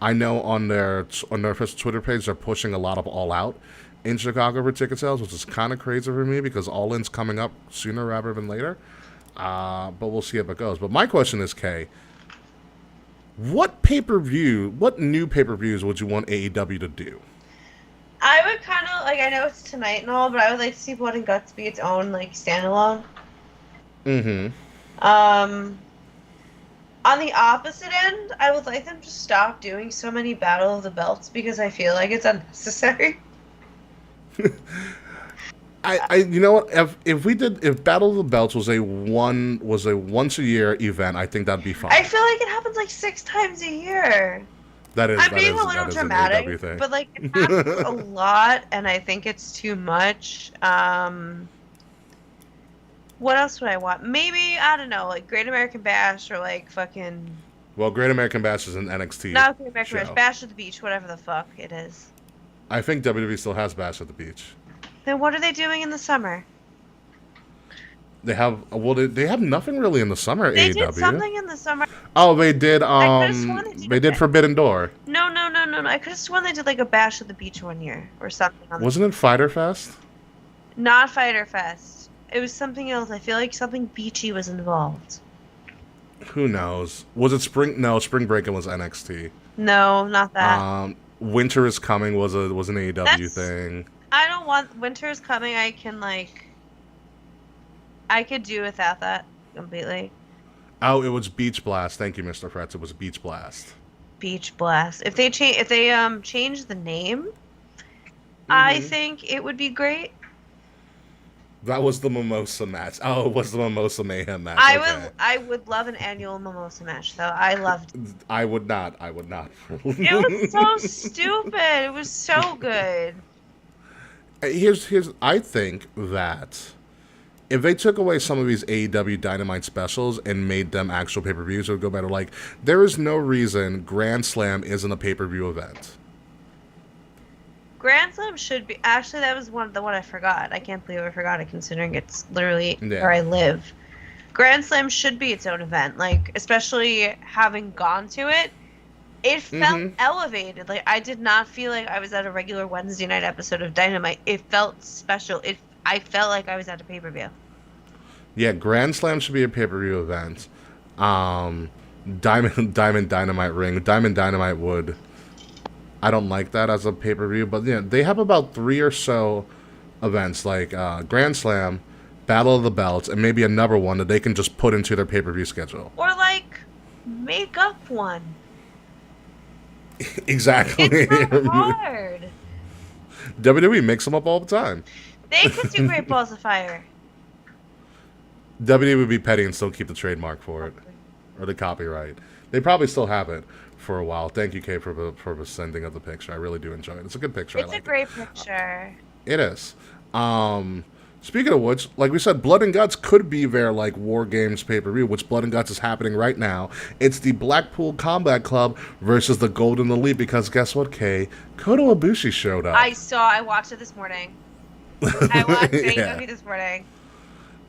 I know on their official Twitter page they're pushing a lot of All Out in Chicago for ticket sales, which is kind of crazy for me because All In's coming up sooner rather than later. But we'll see how it goes. But my question is, Kay, what new pay-per-views would you want AEW to do? I would kind of, like, I know it's tonight and all, but I would like to see Blood and Guts be its own, like, standalone. On the opposite end, I would like them to stop doing so many Battle of the Belts because I feel like it's unnecessary. You know what? If Battle of the Belts was a once a year event, I think that'd be fine. I feel like it happens like 6 times a year. I'm being a little dramatic, but like it happens a lot, and I think it's too much. What else would I want? Maybe, I don't know, like Great American Bash or like fucking. Well, Great American Bash is an NXT. Not Great American Bash, Bash at the Beach, whatever the fuck it is. I think WWE still has Bash at the Beach. Then what are they doing in the summer? They have nothing really in the summer. They AEW did something in the summer. Oh, they did. They did Forbidden Door. No. I could have sworn they did like a Bash at the Beach one year or something. Wasn't it Fyter Fest? Not Fyter Fest. It was something else. I feel like something beachy was involved. Who knows? Was it Spring? No, Spring Breakin' was NXT. No, not that. Winter is Coming was an AEW thing. I don't want Winter is Coming. I could do without that completely. Oh, it was Beach Blast. Thank you, Mr. Fretz. It was Beach Blast. Beach Blast. If they change the name, I think it would be great. That was the Mimosa match. Oh, it was the Mimosa Mayhem match. I would love an annual Mimosa match, though. I loved it. I would not. It was so stupid. It was so good. I think that if they took away some of these AEW Dynamite specials and made them actual pay-per-views, it would go better. Like, there is no reason Grand Slam isn't a pay-per-view event. Grand Slam should be. Actually, that was the one I forgot. I can't believe I forgot it, considering it's literally where I live. Grand Slam should be its own event. Like, especially having gone to it, it felt elevated. Like, I did not feel like I was at a regular Wednesday night episode of Dynamite. It felt special. I felt like I was at a pay-per-view. Yeah, Grand Slam should be a pay-per-view event. Diamond Dynamite ring. Diamond Dynamite would. I don't like that as a pay-per-view, but yeah, they have about 3 or so events, like Grand Slam, Battle of the Belts, and maybe another one that they can just put into their pay-per-view schedule. Or like make up one. Exactly. It's not hard. WWE makes them up all the time. They could do Great Balls of Fire. WWE would be petty and still keep the trademark for it, or the copyright. They probably still have it for a while. Thank you, Kay, for the sending of the picture. I really do enjoy it. It's a good picture. It's a great picture. It is. Speaking of which, like we said, Blood and Guts could be their like War Games pay-per-view, which Blood and Guts is happening right now. It's the Blackpool Combat Club versus the Golden Elite, because guess what, Kay? Kota Ibushi showed up. I watched it this morning. I watched AEW this morning.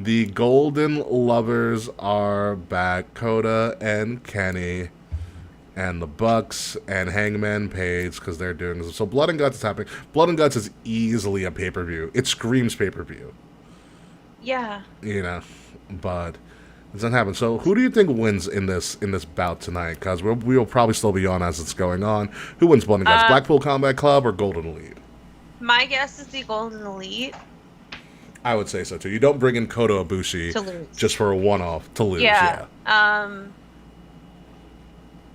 The Golden Lovers are back. Kota and Kenny and the Bucks and Hangman Page, because they're doing this. So Blood and Guts is happening. Blood and Guts is easily a pay-per-view. It screams pay-per-view. Yeah. You know, but it doesn't happen. So who do you think wins in this bout tonight? Because we'll probably still be on as it's going on. Who wins Blood and Guts? Blackpool Combat Club or Golden Elite? My guess is the Golden Elite. I would say so too. You don't bring in Kota Ibushi just for a one-off to lose. Yeah.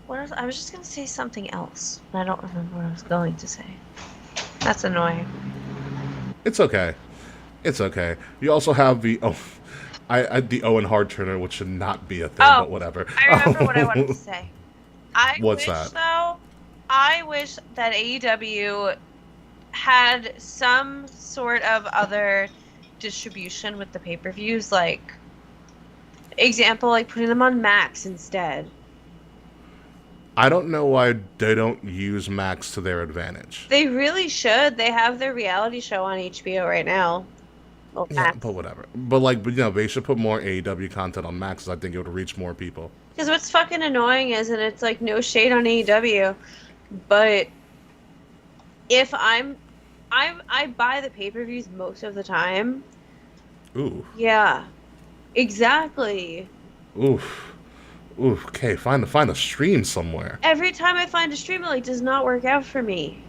What else? I was just going to say something else, but I don't remember what I was going to say. That's annoying. It's okay. It's okay. You also have the the Owen Hart Turner, which should not be a thing, Oh, but whatever. I remember what I wanted to say. What's that? I wish that AEW had some sort of other distribution with the pay-per-views, like example, like putting them on Max instead. I don't know why they don't use Max to their advantage. They really should. They have their reality show on HBO right now. Well, Yeah, Max. but whatever. But they should put more AEW content on Max. I think it would reach more people. Because what's fucking annoying is, and it's like no shade on AEW, but if I buy the pay-per-views most of the time. Ooh. Yeah, exactly. Oof. Oof. Okay, find a stream somewhere. Every time I find a stream, it like does not work out for me.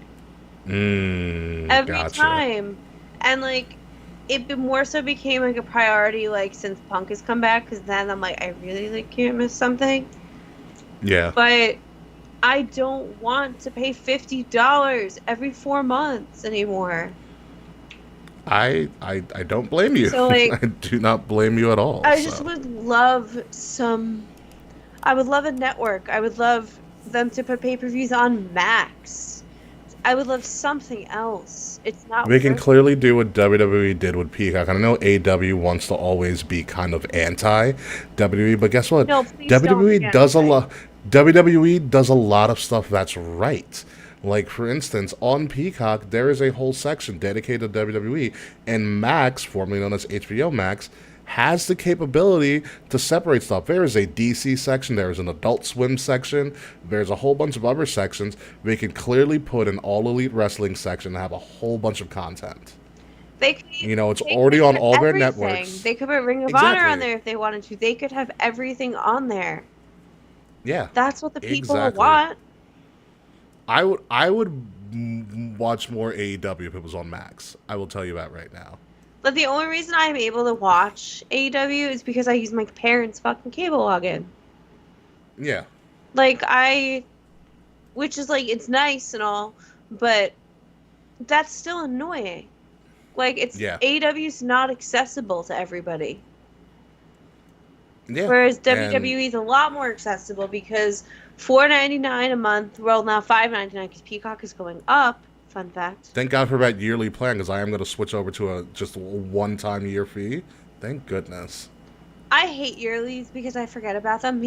Every Gotcha. time, and like it more so became like a priority like since Punk has come back, because then I'm like I really like can't miss something. Yeah. But I don't want to pay $50 every 4 months anymore. I don't blame you. So, like, I do not blame you at all. I just would love I would love a network. I would love them to put pay-per-views on Max. I would love something else. It's not. We can clearly do what WWE did with Peacock. I know AEW wants to always be kind of anti WWE, but guess what? No, please WWE don't. does a lot. WWE does a lot of stuff that's right. Like, for instance, on Peacock, there is a whole section dedicated to WWE, and Max, formerly known as HBO Max, has the capability to separate stuff. There is a DC section, there is an Adult Swim section, there's a whole bunch of other sections. They can clearly put an All Elite Wrestling section and have a whole bunch of content. It's already on all their networks. They could put Ring of Honor on there if they wanted to. They could have everything on there. Yeah. That's what the people want. I would watch more AEW if it was on Max. I will tell you that right now. But the only reason I'm able to watch AEW is because I use my parents' fucking cable login. Yeah. Which is like, it's nice and all, but that's still annoying. AEW's not accessible to everybody. Yeah. Whereas WWE is a lot more accessible because $4.99 a month, well now $5.99 because Peacock is going up. Fun fact. Thank God for that yearly plan, because I am going to switch over to just a one-time year fee. Thank goodness. I hate yearlies because I forget about them.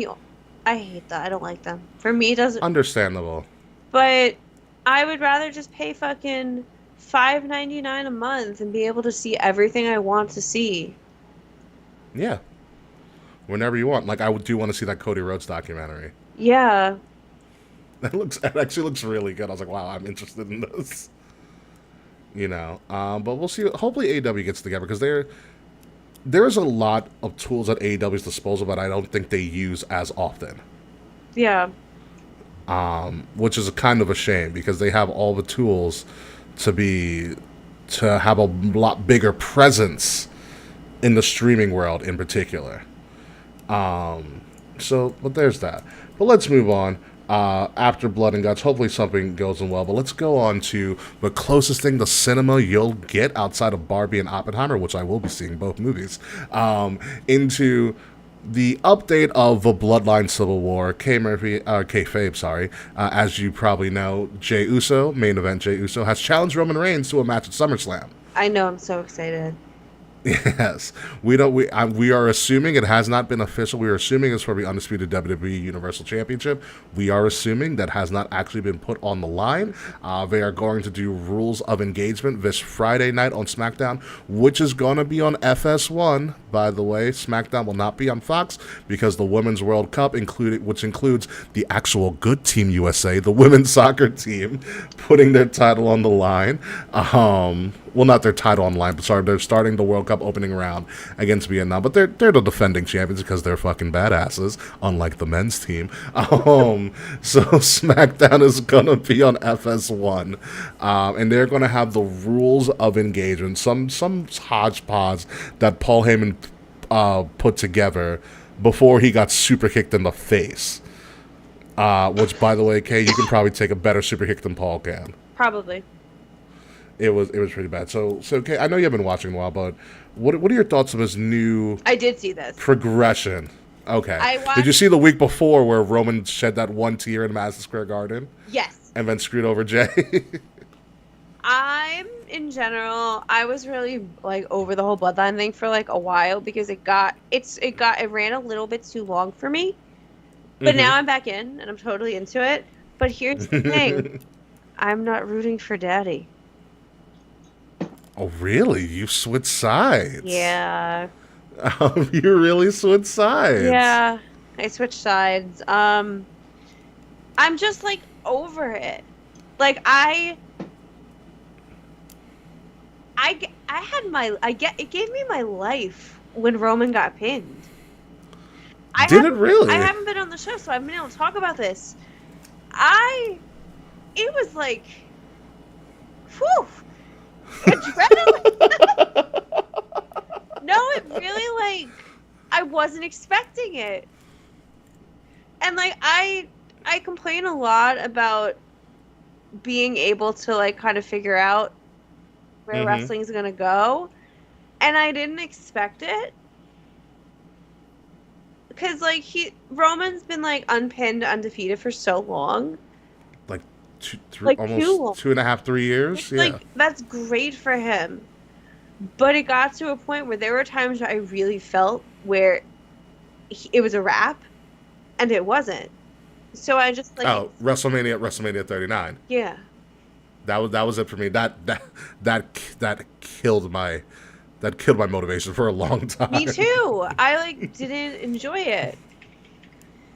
I hate that. I don't like them. For me, it doesn't. Understandable. But I would rather just pay fucking $5.99 a month and be able to see everything I want to see. Yeah. Whenever you want. Like, I do want to see that Cody Rhodes documentary. Yeah. It actually looks really good. I was like, wow, I'm interested in this. But we'll see. Hopefully AEW gets together, because there is a lot of tools at AEW's disposal, but I don't think they use as often. Yeah. Which is kind of a shame, because they have all the tools to have a lot bigger presence in the streaming world in particular. But there's that. But let's move on. After Blood and Guts, hopefully something goes in well. But let's go on to the closest thing to cinema you'll get outside of Barbie and Oppenheimer, which I will be seeing both movies, into the update of the Bloodline Civil War. Kayfabe, as you probably know, Jey Uso, main event Jey Uso, has challenged Roman Reigns to a match at SummerSlam. I know, I'm so excited. Yes, we are assuming it has not been official. We are assuming it's for the undisputed WWE Universal Championship. We are assuming that has not actually been put on the line. They are going to do Rules of Engagement this Friday night on SmackDown, which is going to be on FS1. By the way, SmackDown will not be on Fox because the Women's World Cup, which includes the actual good Team USA, the women's soccer team, putting their title on the line. Well, not their title on the line, but sorry, they're starting the World Cup opening round against Vietnam. But they're the defending champions because they're fucking badasses, unlike the men's team. So SmackDown is going to be on FS1. And they're going to have the Rules of Engagement, some hodgepodge that Paul Heyman put together before he got super kicked in the face. Which, by the way, Kay, you can probably take a better super kick than Paul can. Probably. It was pretty bad. So okay, I know you haven't been watching in a while, but what are your thoughts of his new I did see this. progression? Okay. I watched- Did you see the week before where Roman shed that one tear in Madison Square Garden Yes. and then screwed over Jay? In general, I was really like over the whole bloodline thing for like a while because it ran a little bit too long for me. But now I'm back in and I'm totally into it. But here's the thing. I'm not rooting for Daddy. Oh, really? You switched sides? Yeah. You really switched sides? Yeah. I switched sides. I'm just like over it. Like it gave me my life when Roman got pinned. Did it really? I haven't been on the show, so I haven't been able to talk about this. It was like, whew, adrenaline. No, it really, like, I wasn't expecting it. And, like, I complain a lot about being able to, like, kind of figure out where wrestling's gonna go. And I didn't expect it. Because, like, Roman's been, like, unpinned, undefeated for so long. Like, Almost too long. 2.5, 3 years? It's like, that's great for him. But it got to a point where there were times where I really felt where it was a wrap, and it wasn't. So I just, like... Oh, WrestleMania 39. Yeah. That was it for me. That killed my motivation for a long time. Me too. I, like, didn't enjoy it.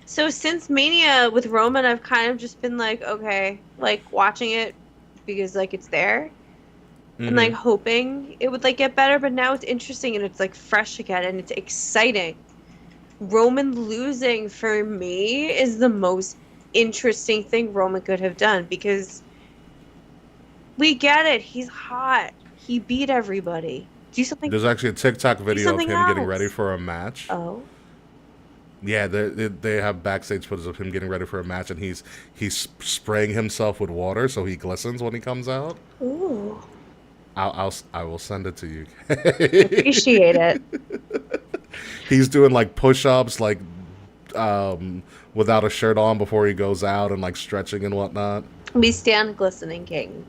So since Mania with Roman, I've kind of just been like, okay, like, watching it because, like, it's there. And, like, hoping it would, like, get better. But now it's interesting and it's, like, fresh again and it's exciting. Roman losing, for me, is the most interesting thing Roman could have done because we get it. He's hot. He beat everybody. Do something. There's actually a TikTok video of him getting else. ready for a match. Oh. Yeah, they have backstage footage of him getting ready for a match, and he's spraying himself with water so he glistens when he comes out. Ooh. I will send it to you. Appreciate it. He's doing like push-ups, like without a shirt on before he goes out, and like stretching and whatnot. We stand glistening king.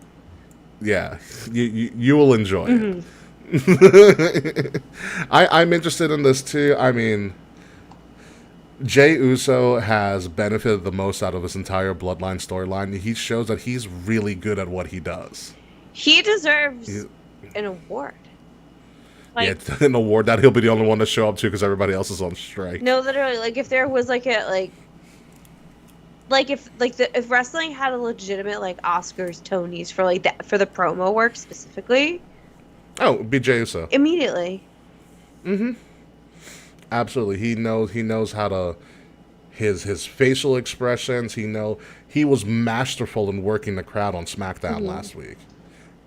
Yeah, you will enjoy it. I'm interested in this too. I mean, Jey Uso has benefited the most out of this entire Bloodline storyline. He shows that he's really good at what he does. He deserves an award. Like, yeah, an award that he'll be the only one to show up to because everybody else is on strike. No, literally, like if there was like a if wrestling had a legitimate like Oscars, Tonys for like that for the promo work specifically. Oh, it'd be Jey Uso. Immediately. Absolutely, he knows how to his facial expressions. He was masterful in working the crowd on SmackDown last week.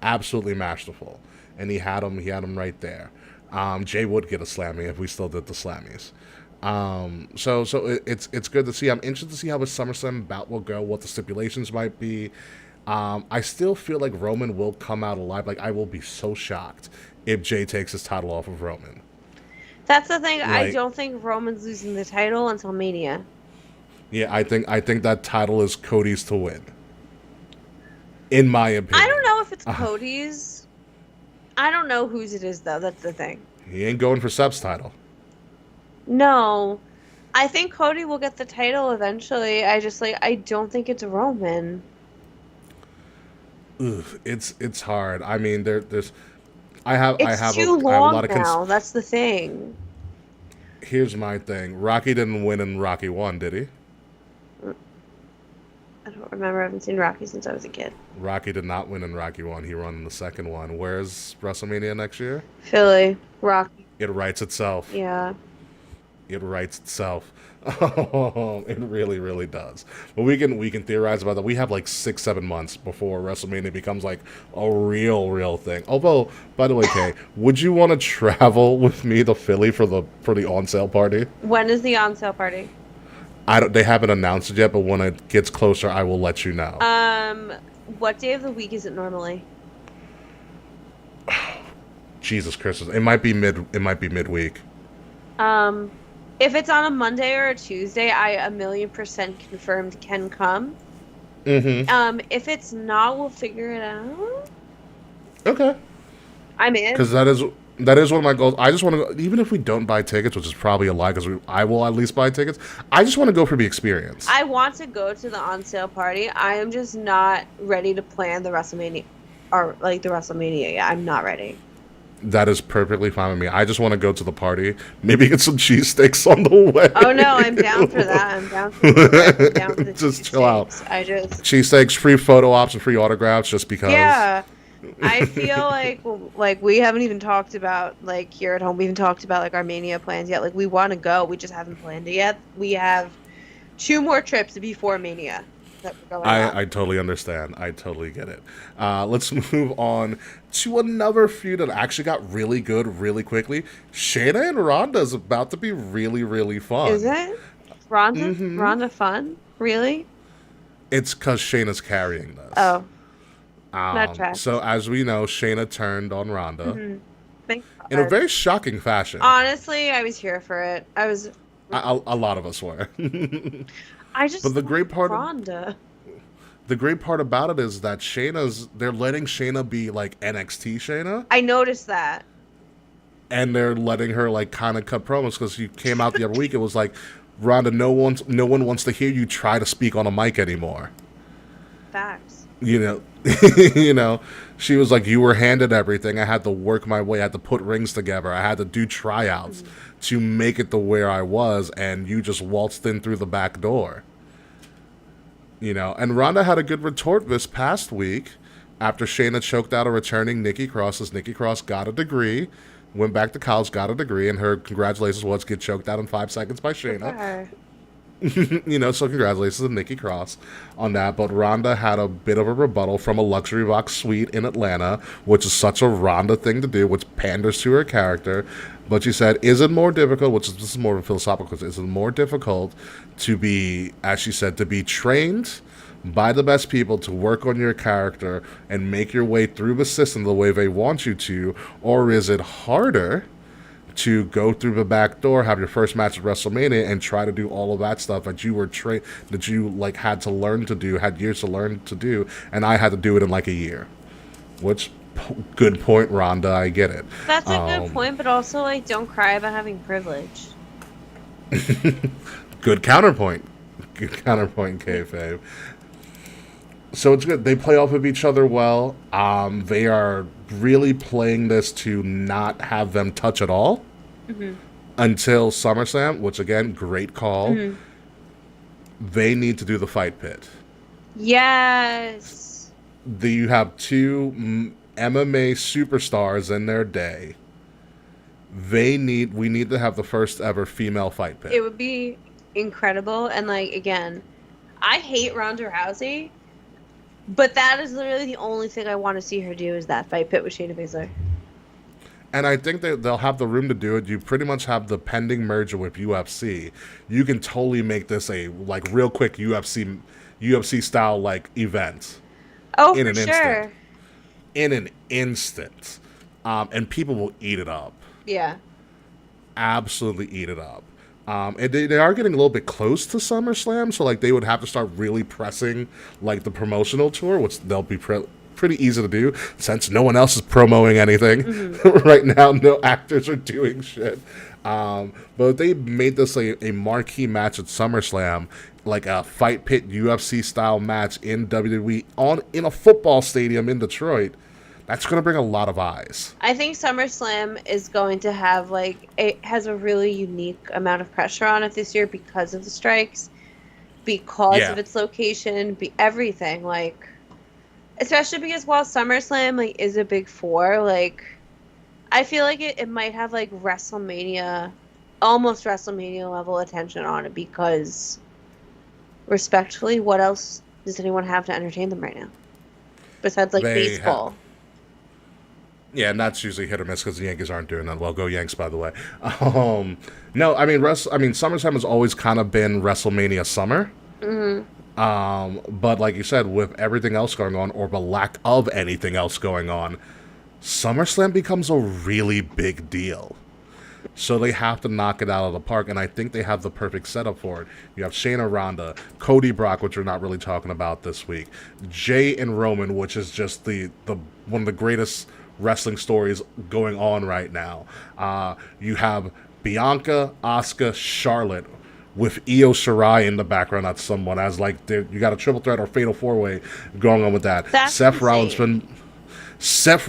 Absolutely masterful, and he had him right there. Jay would get a Slammy if we still did the Slammies. So it's good to see. I'm interested to see how the SummerSlam bout will go, what the stipulations might be. I still feel like Roman will come out alive. Like, I will be so shocked if Jay takes his title off of Roman. That's the thing. I don't think Roman's losing the title until Mania. Yeah, I think that title is Cody's to win. In my opinion. I don't know if it's Cody's. I don't know whose it is, though. That's the thing. He ain't going for Seb's title. No. I think Cody will get the title eventually. I don't think it's Roman. Ugh, it's hard. I mean, there's... It's too long now. That's the thing. Here's my thing. Rocky didn't win in Rocky 1, did he? I don't remember. I haven't seen Rocky since I was a kid. Rocky did not win in Rocky 1. He won in the second one. Where's WrestleMania next year? Philly. Rocky. It writes itself. Yeah. It writes itself. Oh, it really, really does. But we can theorize about that. We have like 6-7 months before WrestleMania becomes like a real thing. Although, by the way, Kay, would you want to travel with me to Philly for the on sale party? When is the on sale party? They haven't announced it yet, but when it gets closer, I will let you know. What day of the week is it normally? Jesus Christmas. It might be midweek. If it's on a Monday or a Tuesday, I 1,000,000% confirmed can come. If it's not, we'll figure it out. Okay. I'm in. Because that is one of my goals. I just want to go, even if we don't buy tickets, which is probably a lie, because I will at least buy tickets. I just want to go for the experience. I want to go to the on-sale party. I am just not ready to plan the WrestleMania, or like the WrestleMania. Yeah, I'm not ready. That is perfectly fine with me. I just want to go to the party. Maybe get some cheesesteaks on the way. Oh no, I'm down for that. I'm down for that. I'm down for the just chill out. Cheesesteaks, free photo ops, and free autographs, just because. Yeah. I feel like we haven't even talked about, like, here at home, we haven't talked about, like, our Mania plans yet. Like, we want to go. We just haven't planned it yet. We have 2 more trips before Mania that we're going on. I totally understand. I totally get it. Let's move on to another feud that actually got really good really quickly. Shayna and Ronda is about to be really, really fun. Is it? Ronda fun? Really? It's because Shayna's carrying this. Oh. Not trash. So as we know, Shayna turned on Ronda in a very shocking fashion. Honestly, I was here for it. A lot of us were. But the great part Ronda. The great part about it is that they're letting Shayna be like NXT Shayna. I noticed that. And they're letting her like kind of cut promos, because you came out the other week. It was like, Ronda, no one wants to hear you try to speak on a mic anymore. Facts. She was like, you were handed everything. I had to work my way. I had to put rings together. I had to do tryouts to make it to where I was, and you just waltzed in through the back door. And Ronda had a good retort this past week after Shayna choked out a returning Nikki Cross, as Nikki Cross got a degree, went back to college, got a degree, and her congratulations was get choked out in 5 seconds by Shayna. So congratulations to Nikki Cross on that. But Ronda had a bit of a rebuttal from a luxury box suite in Atlanta, which is such a Ronda thing to do, which panders to her character. But she said, is it more difficult, this is more of a philosophical question, is it more difficult to be, as she said, to be trained by the best people to work on your character and make your way through the system the way they want you to, or is it harder to go through the back door, have your first match at WrestleMania, and try to do all of that stuff that you were that you like had to learn to do, had years to learn to do, and I had to do it in like a year. Which, good point, Ronda. I get it. That's a good point, but also like, don't cry about having privilege. Good counterpoint. Good counterpoint, kayfabe. So it's good. They play off of each other well. They are really playing this to not have them touch at all until SummerSlam, which, again, great call. They need to do the fight pit. Yes. You have 2 MMA superstars in their day. We need to have the first ever female fight pit. It would be incredible. And, like, again, I hate Ronda Rousey. But that is literally the only thing I want to see her do, is that fight pit with Shayna Baszler. And I think they'll have the room to do it. You pretty much have the pending merger with UFC. You can totally make this a like real quick UFC style like event. Oh, for sure. In an instant. And people will eat it up. Yeah. Absolutely eat it up. And they are getting a little bit close to SummerSlam, so like they would have to start really pressing like the promotional tour, which they'll be pretty easy to do since no one else is promoting anything right now. No actors are doing shit. But they made this a marquee match at SummerSlam, like a fight pit UFC style match in WWE in a football stadium in Detroit. That's going to bring a lot of eyes. I think SummerSlam is going to have, it has a really unique amount of pressure on it this year because of the strikes, because of its location, everything. Especially because while SummerSlam, is a big 4, I feel like it might have, WrestleMania, almost WrestleMania level attention on it because, respectfully, what else does anyone have to entertain them right now? Besides, baseball. Yeah, and that's usually hit or miss because the Yankees aren't doing that well. Go Yanks, by the way. No, I mean, SummerSlam has always kind of been WrestleMania summer. But like you said, with everything else going on, or the lack of anything else going on, SummerSlam becomes a really big deal. So they have to knock it out of the park, and I think they have the perfect setup for it. You have Shayna, Ronda, Cody, Brock, which we're not really talking about this week, Jay and Roman, which is just the one of the greatest wrestling stories going on right now. You have Bianca, Asuka, Charlotte, with Io Shirai in the background. That's someone as like you got a triple threat or fatal four way going on with that. That's Seth insane.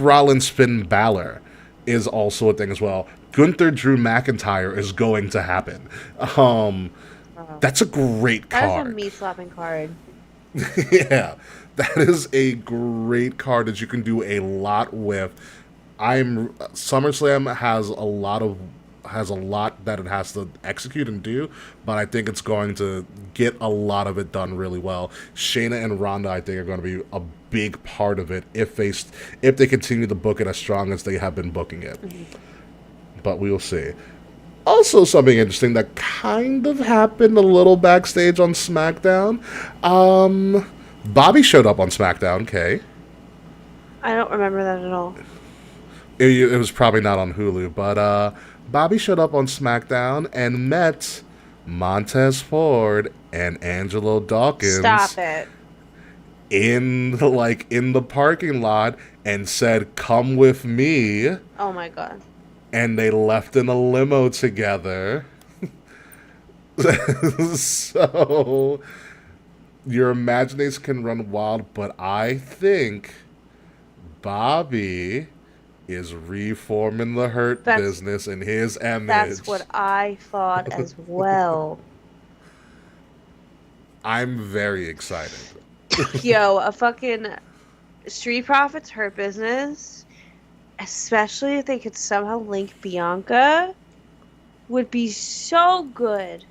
Rollins, Finn Balor is also a thing as well. Gunther, Drew McIntyre is going to happen. That's a great That is card. a meat-slapping card. Yeah, that is a great card that you can do a lot with. SummerSlam has a lot that it has to execute and do, but I think it's going to get a lot of it done really well. Shayna and Ronda, I think, are going to be a big part of it if they continue to book it as strong as they have been booking it. Mm-hmm. But we will see. Also, something interesting that kind of happened a little backstage on SmackDown. Bobby showed up on SmackDown, Kay. I don't remember that at all. It was probably not on Hulu, but Bobby showed up on SmackDown and met Montez Ford and Angelo Dawkins. Stop it. In the parking lot and said, "Come with me." Oh my god. And they left in a limo together. So your imagination can run wild, but I think Bobby is reforming the Hurt Business in his image. That's what I thought as well. I'm very excited. Yo, a fucking Street Profits Hurt Business, especially if they could somehow link Bianca, would be so good.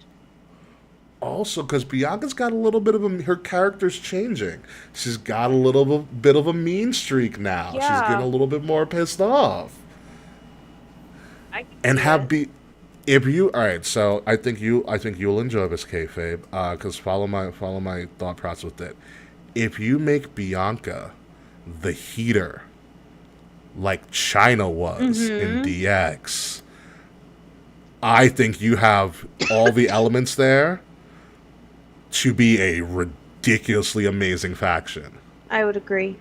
Also, because Bianca's got a little bit of her character's changing. She's got a little bit of a mean streak now. Yeah. She's getting a little bit more pissed off. Alright, so I think you'll enjoy this, kayfabe, because follow my thought process with it. If you make Bianca the heater, like China was in DX, I think you have all the elements there to be a ridiculously amazing faction. I would agree.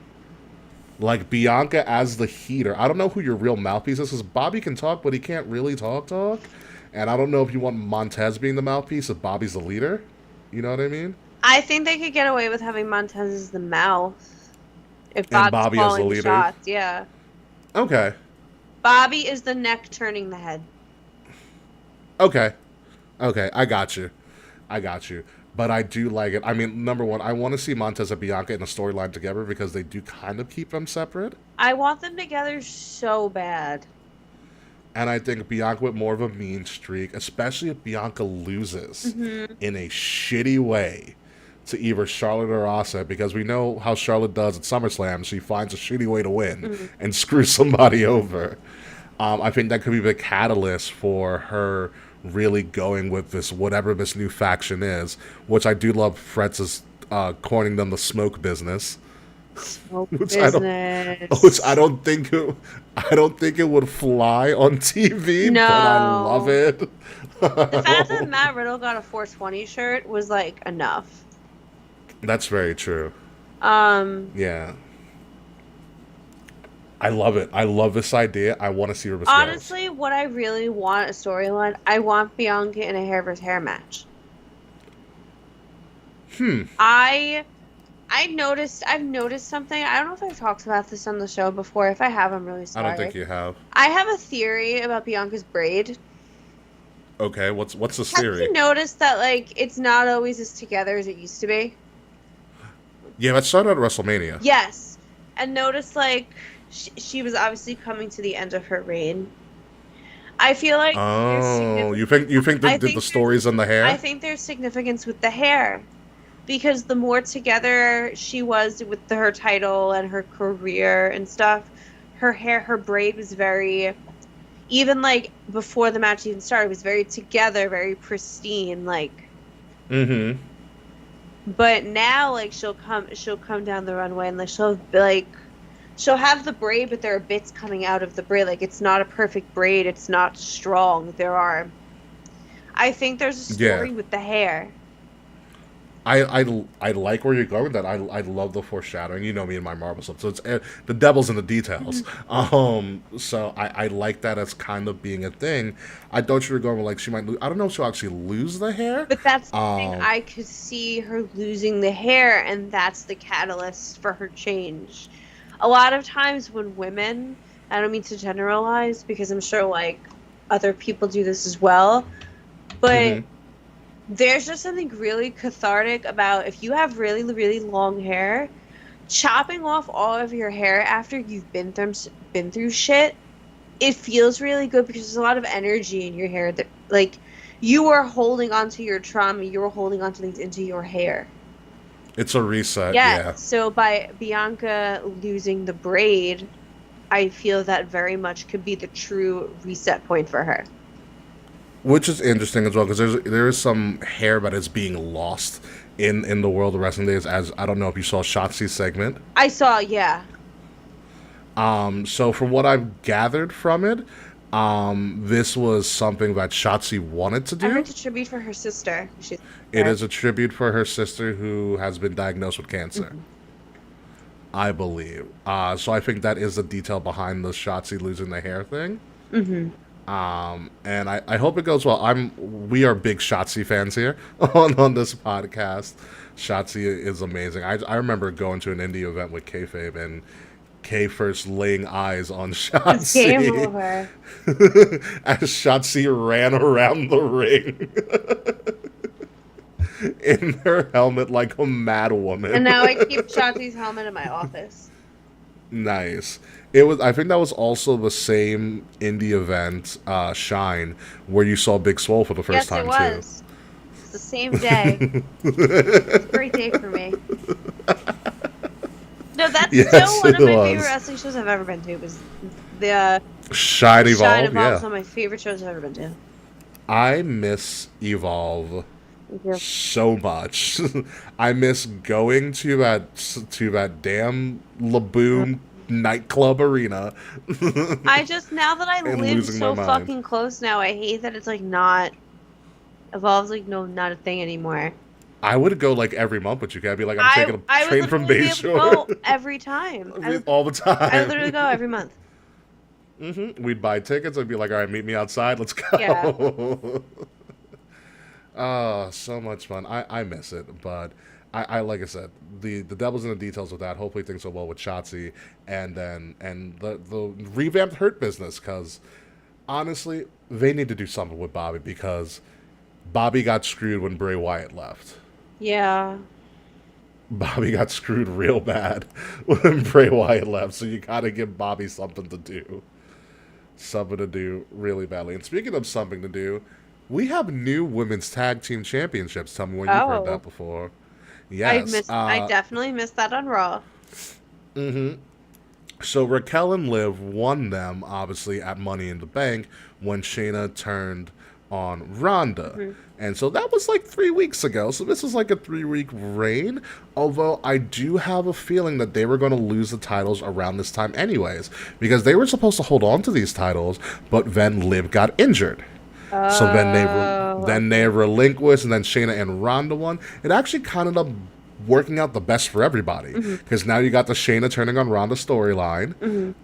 Like Bianca as the heater. I don't know who your real mouthpiece is, because Bobby can talk, but he can't really talk. And I don't know if you want Montez being the mouthpiece if Bobby's the leader. You know what I mean? I think they could get away with having Montez as the mouth. If Bobby's Bobby as the calling leader? shots, yeah. Okay. Bobby is the neck turning the head. Okay, I got you. But I do like it. I mean, number one, I want to see Montez and Bianca in a storyline together because they do kind of keep them separate. I want them together so bad. And I think Bianca with more of a mean streak, especially if Bianca loses in a shitty way to either Charlotte or Asuka, because we know how Charlotte does at SummerSlam. She finds a shitty way to win and screw somebody over. I think that could be the catalyst for her really going with this, whatever this new faction is, which I do love. Fretz is coining them the smoke business. Which I don't think it would fly on TV, No. but I love it. The fact that Matt Riddle got a 420 shirt was like enough. That's very true. Yeah. I love it. I love this idea. I want to see where this goes. Honestly, what I really want a storyline, I want Bianca in a hair versus hair match. I've noticed something. I don't know if I've talked about this on the show before. If I have, I'm really sorry. I don't think you have. I have a theory about Bianca's braid. Okay, what's this theory? Have you noticed that, like, it's not always as together as it used to be? Yeah, that started at WrestleMania. Yes. And notice, like, she was obviously coming to the end of her reign. I feel like you think the story's in the hair? I think there's significance with the hair. Because the more together she was with her title and her career and stuff, her braid was very, even like before the match even started, it was very together, very pristine, like. But now, like, she'll come down the runway and like she'll she'll have the braid, but there are bits coming out of the braid. Like, it's not a perfect braid. It's not strong. I think there's a story with the hair. I like where you're going with that. I love the foreshadowing. You know me and my Marvel stuff. So it's the devil's in the details. So I like that as kind of being a thing. I thought you were going with, like, she might lose. I don't know if she'll actually lose the hair. But that's the thing. I could see her losing the hair, and that's the catalyst for her change. A lot of times when women, I don't mean to generalize because I'm sure, like, other people do this as well, but there's just something really cathartic about if you have really, really long hair, chopping off all of your hair after you've been through shit, it feels really good because there's a lot of energy in your hair that, like, you are holding onto your trauma, you are holding onto things into your hair. It's a reset, yeah. So by Bianca losing the braid, I feel that very much could be the true reset point for her. Which is interesting as well, because there is some hair that is being lost in the world of wrestling days. As I don't know if you saw Shotzi's segment. I saw, yeah. So from what I've gathered from it, this was something that Shotzi wanted to do. I heard it's a tribute for her sister. It is a tribute for her sister who has been diagnosed with cancer. I believe. So I think that is the detail behind the Shotzi losing the hair thing. And I hope it goes well. We are big Shotzi fans here on this podcast. Shotzi is amazing. I remember going to an indie event with Kayfabe and Kay first laying eyes on Shotzi. Game over. As Shotzi ran around the ring in her helmet like a mad woman. And now I keep Shotzi's helmet in my office. Nice. I think that was also the same indie event, Shine, where you saw Big Swole for the first time, too. Yes, it was. It's the same day. It's a great day for me. No, that's still one of my favorite wrestling shows I've ever been to. It was the Shine Evolve. Shine Evolve is one of my favorite shows I've ever been to. I miss Evolve so much. I miss going to that damn Laboon nightclub arena. Now that I live so fucking close now, I hate that it's like not Evolve's like not a thing anymore. I would go like every month, but you can't be like, I'm taking a train from Bayshore. Go every time. All the time. I literally go every month. We'd buy tickets. I'd be like, all right, meet me outside. Let's go. Yeah. Oh, so much fun. I miss it, but I like I said, the devil's in the details with that. Hopefully things go well with Shotzi and the revamped Hurt Business, because honestly, they need to do something with Bobby, because Bobby got screwed when Bray Wyatt left. Yeah. Bobby got screwed real bad when Bray Wyatt left, so you gotta give Bobby something to do. Something to do really badly. And speaking of something to do, we have new women's tag team championships. Tell me when you've heard that before. Yes. I definitely missed that on Raw. So Raquel and Liv won them, obviously, at Money in the Bank when Shayna turned on Ronda. And so that was like 3 weeks ago. So this is like a 3-week reign. Although I do have a feeling that they were going to lose the titles around this time anyways, because they were supposed to hold on to these titles, but then Liv got injured. So then they relinquished, and then Shayna and Ronda won. It actually kind of ended up working out the best for everybody, because now you got the Shayna turning on Ronda storyline,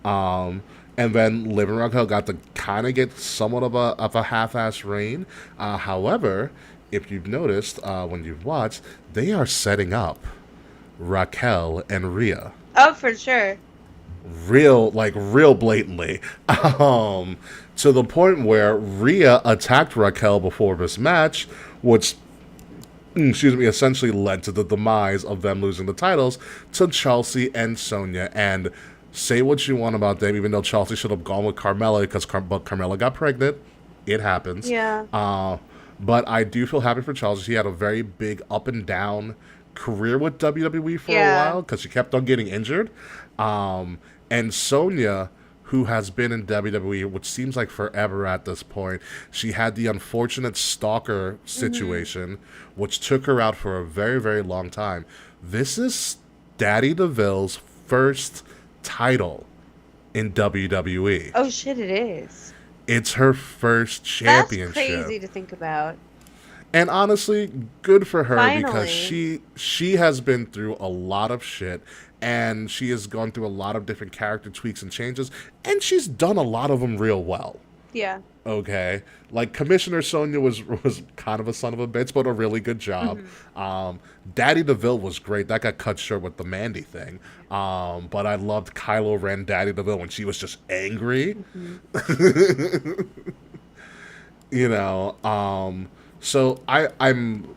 and then Liv and Raquel got to kind of get somewhat of a half-ass reign. However, if you've noticed when you've watched, they are setting up Raquel and Rhea. Oh, for sure. Real blatantly. To the point where Rhea attacked Raquel before this match, which, essentially led to the demise of them losing the titles to Chelsea and Sonya. And say what you want about them, even though Chelsea should have gone with Carmella, because Carmella got pregnant. It happens. Yeah. But I do feel happy for Chelsea. She had a very big up and down career with WWE for a while, because she kept on getting injured. And Sonya, who has been in WWE, which seems like forever at this point, she had the unfortunate stalker situation, which took her out for a very, very long time. This is Daddy DeVille's first title in WWE. Oh shit, it is. It's her first That's championship. crazy to think about. And honestly, good for her because Finally. she has been through a lot of shit, and she has gone through a lot of different character tweaks and changes, and she's done a lot of them real well. Yeah. Okay, like Commissioner Sonia was kind of a son of a bitch, but a really good job. Daddy DeVille was great. That got cut short with the Mandy thing. But I loved Kylo Ren, Daddy DeVille when she was just angry. You know. So I'm.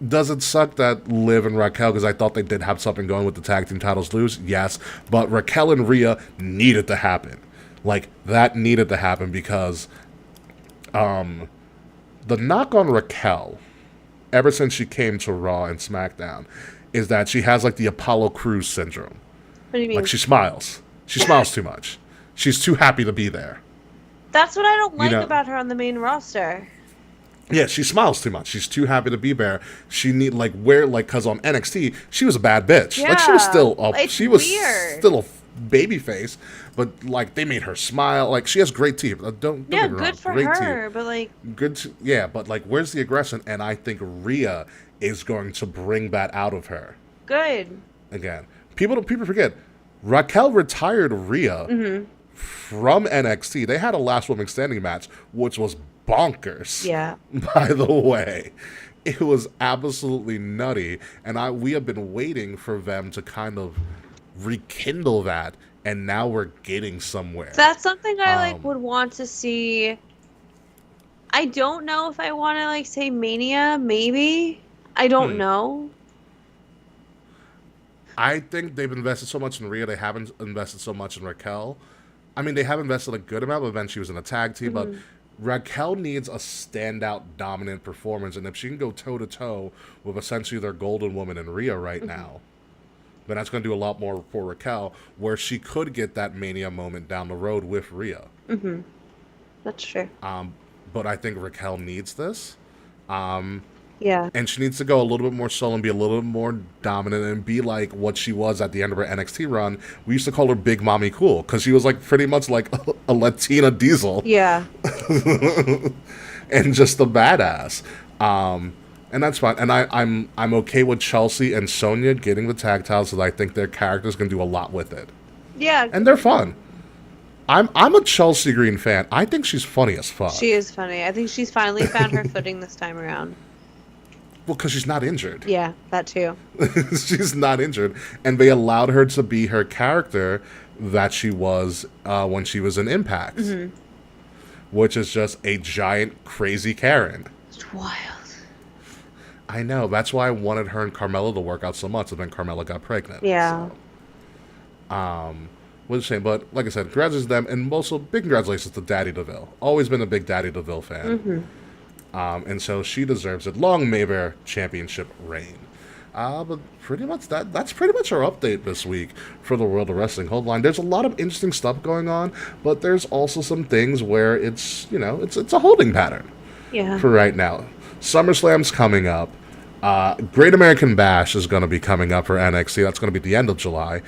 Does it suck that Liv and Raquel, because I thought they did have something going with the tag team titles, lose? Yes, but Raquel and Rhea needed to happen. Like that needed to happen because. The knock on Raquel, ever since she came to Raw and SmackDown, is that she has like the Apollo Crews syndrome. What do you mean? Like she smiles. She smiles too much. She's too happy to be there. That's what I don't like You know- about her on the main roster. Yeah, she smiles too much. She's too happy to be there. She need because on NXT she was a bad bitch. Like she was Yeah, still it's she was weird. still a baby face, but like they made her smile. Like she has great teeth. Don't Yeah, get me wrong. good for Great her, teeth. but like, But like, where's the aggression? And I think Rhea is going to bring that out of her good. again. People forget Raquel retired Rhea from NXT. They had a last woman standing match, which was bonkers. Yeah. By the way, it was absolutely nutty, and we have been waiting for them to kind of rekindle that, and now we're getting somewhere. That's something I would want to see. I don't know if I want to say Mania, maybe. I don't know. I think they've invested so much in Rhea, they haven't invested so much in Raquel. I mean, they have invested a good amount, but then she was in a tag team. But Raquel needs a standout, dominant performance, and if she can go toe-to-toe with essentially their golden woman in Rhea right now, then that's going to do a lot more for Raquel, where she could get that Mania moment down the road with Rhea. That's true. But I think Raquel needs this. Yeah. And she needs to go a little bit more solo and be a little bit more dominant and be like what she was at the end of her NXT run. We used to call her Big Mommy Cool because she was like pretty much like a Latina Diesel. Yeah. And just a badass. And that's fine. And I'm okay with Chelsea and Sonya getting the tag titles because I think their characters can do a lot with it. Yeah. And they're fun. I'm a Chelsea Green fan. I think she's funny as fuck. She is funny. I think she's finally found her footing this time around. Well, because she's not injured. Yeah, that too. She's not injured. And they allowed her to be her character that she was when she was in Impact. Which is just a giant, crazy Karen. It's wild. I know. That's why I wanted her and Carmella to work out so much, and then Carmella got pregnant. Yeah. So, what's a shame. But like I said, congratulations to them. And also, big congratulations to Daddy DeVille. Always been a big Daddy DeVille fan. And so she deserves it. Long may their championship reign. But pretty much that's pretty much our update this week for the world of wrestling. Hold on, there's a lot of interesting stuff going on, but there's also some things where it's a holding pattern. Yeah. For right now. SummerSlam's coming up. Great American Bash is going to be coming up for NXT. That's going to be the end of July,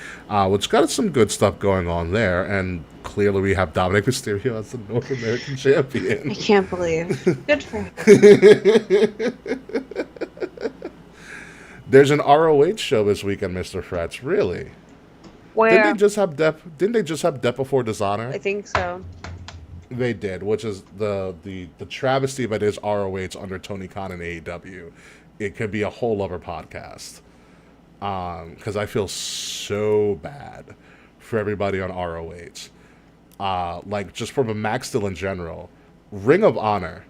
which got some good stuff going on there. And clearly we have Dominic Mysterio as the North American champion. I can't believe. Good for her. There's an ROH show this weekend, Mr. Fretz. Really? Where? Didn't they just have Death Before Dishonor? I think so. They did, which is the travesty that is ROH under Tony Khan and AEW. It could be a whole other podcast. Because I feel so bad for everybody on ROH. Just from a Max deal in general, Ring of Honor,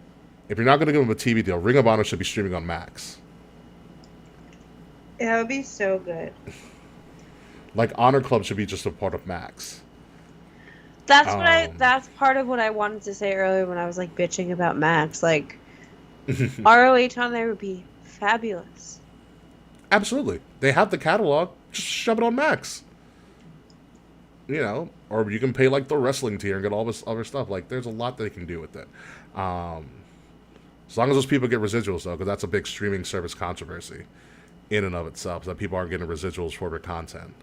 if you're not going to give them a TV deal, Ring of Honor should be streaming on Max. That would be so good. Like, Honor Club should be just a part of Max. That's part of what I wanted to say earlier when I was bitching about Max. ROH on there would be fabulous. Absolutely. They have the catalog. Just shove it on Max. Or you can pay the wrestling tier and get all this other stuff. There's a lot they can do with it. As long as those people get residuals, though, because that's a big streaming service controversy in and of itself, that people aren't getting residuals for their content.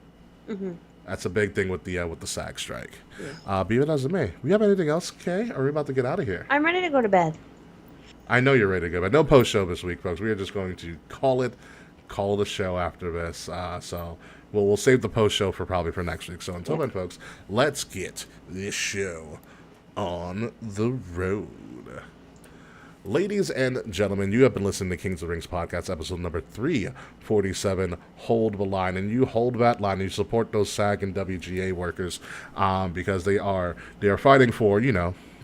That's a big thing with the SAG strike. Be it as it may. We have anything else, Kay? Are we about to get out of here? I'm ready to go to bed. I know you're ready to go, but no post show this week, folks. We are just going to call the show after this. So we'll save the post show for next week. So until then, folks, let's get this show on the road. Ladies and gentlemen, you have been listening to Kings of the Rings podcast, episode number 347, Hold the Line. And you hold that line, and you support those SAG and WGA workers because they are fighting for,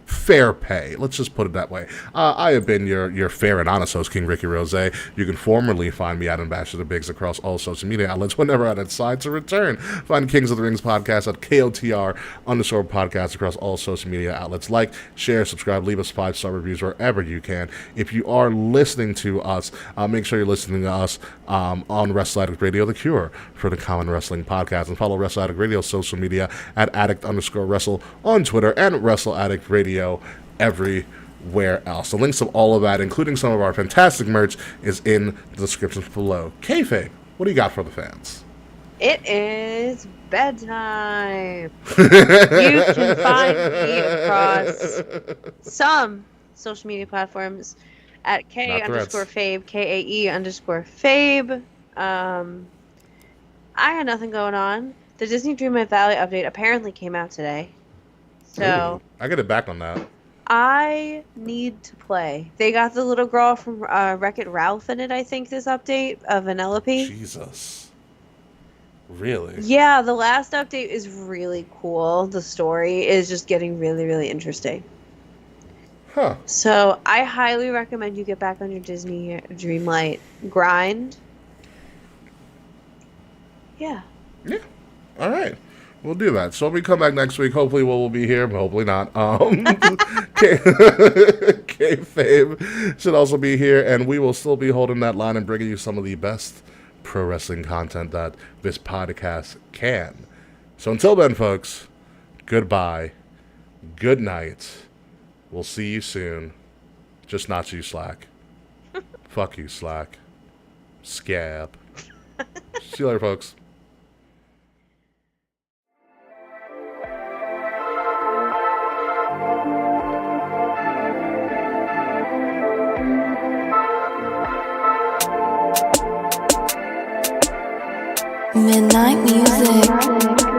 fair pay. Let's just put it that way. I have been your fair and honest host, King Ricky Rose. You can formerly find me at Ambassador Biggs across all social media outlets whenever I decide to return. Find Kings of the Rings podcast at KOTR_podcast across all social media outlets. Like, share, subscribe, leave us 5-star reviews wherever you can. If you are listening to us, make sure you're listening to us on Wrestle Addict Radio, the cure for the common wrestling podcast. And follow Wrestle Addict Radio social media at addict_wrestle on Twitter and Wrestle Addict Radio everywhere else. The links of all of that, including some of our fantastic merch, is in the description below. Kayfabe, what do you got for the fans? It is bedtime. You can find me across some social media platforms at K_Fabe, KAE_Fabe. I had nothing going on. The Disney Dreamlight Valley update apparently came out today. So I get it back on that. I need to play. They got the little girl from Wreck-It Ralph in it, I think, this update of Vanellope. Jesus. Really? Yeah, the last update is really cool. The story is just getting really, really interesting. Huh. So I highly recommend you get back on your Disney Dreamlight grind. Yeah. Yeah. All right. We'll do that. So when we come back next week, hopefully we'll be here, but hopefully not. Kayfabe should also be here, and we will still be holding that line and bringing you some of the best pro wrestling content that this podcast can. So until then, folks, goodbye, good night. We'll see you soon. Just not you, Slack. Fuck you, Slack. Scab. See you later, folks. Midnight music.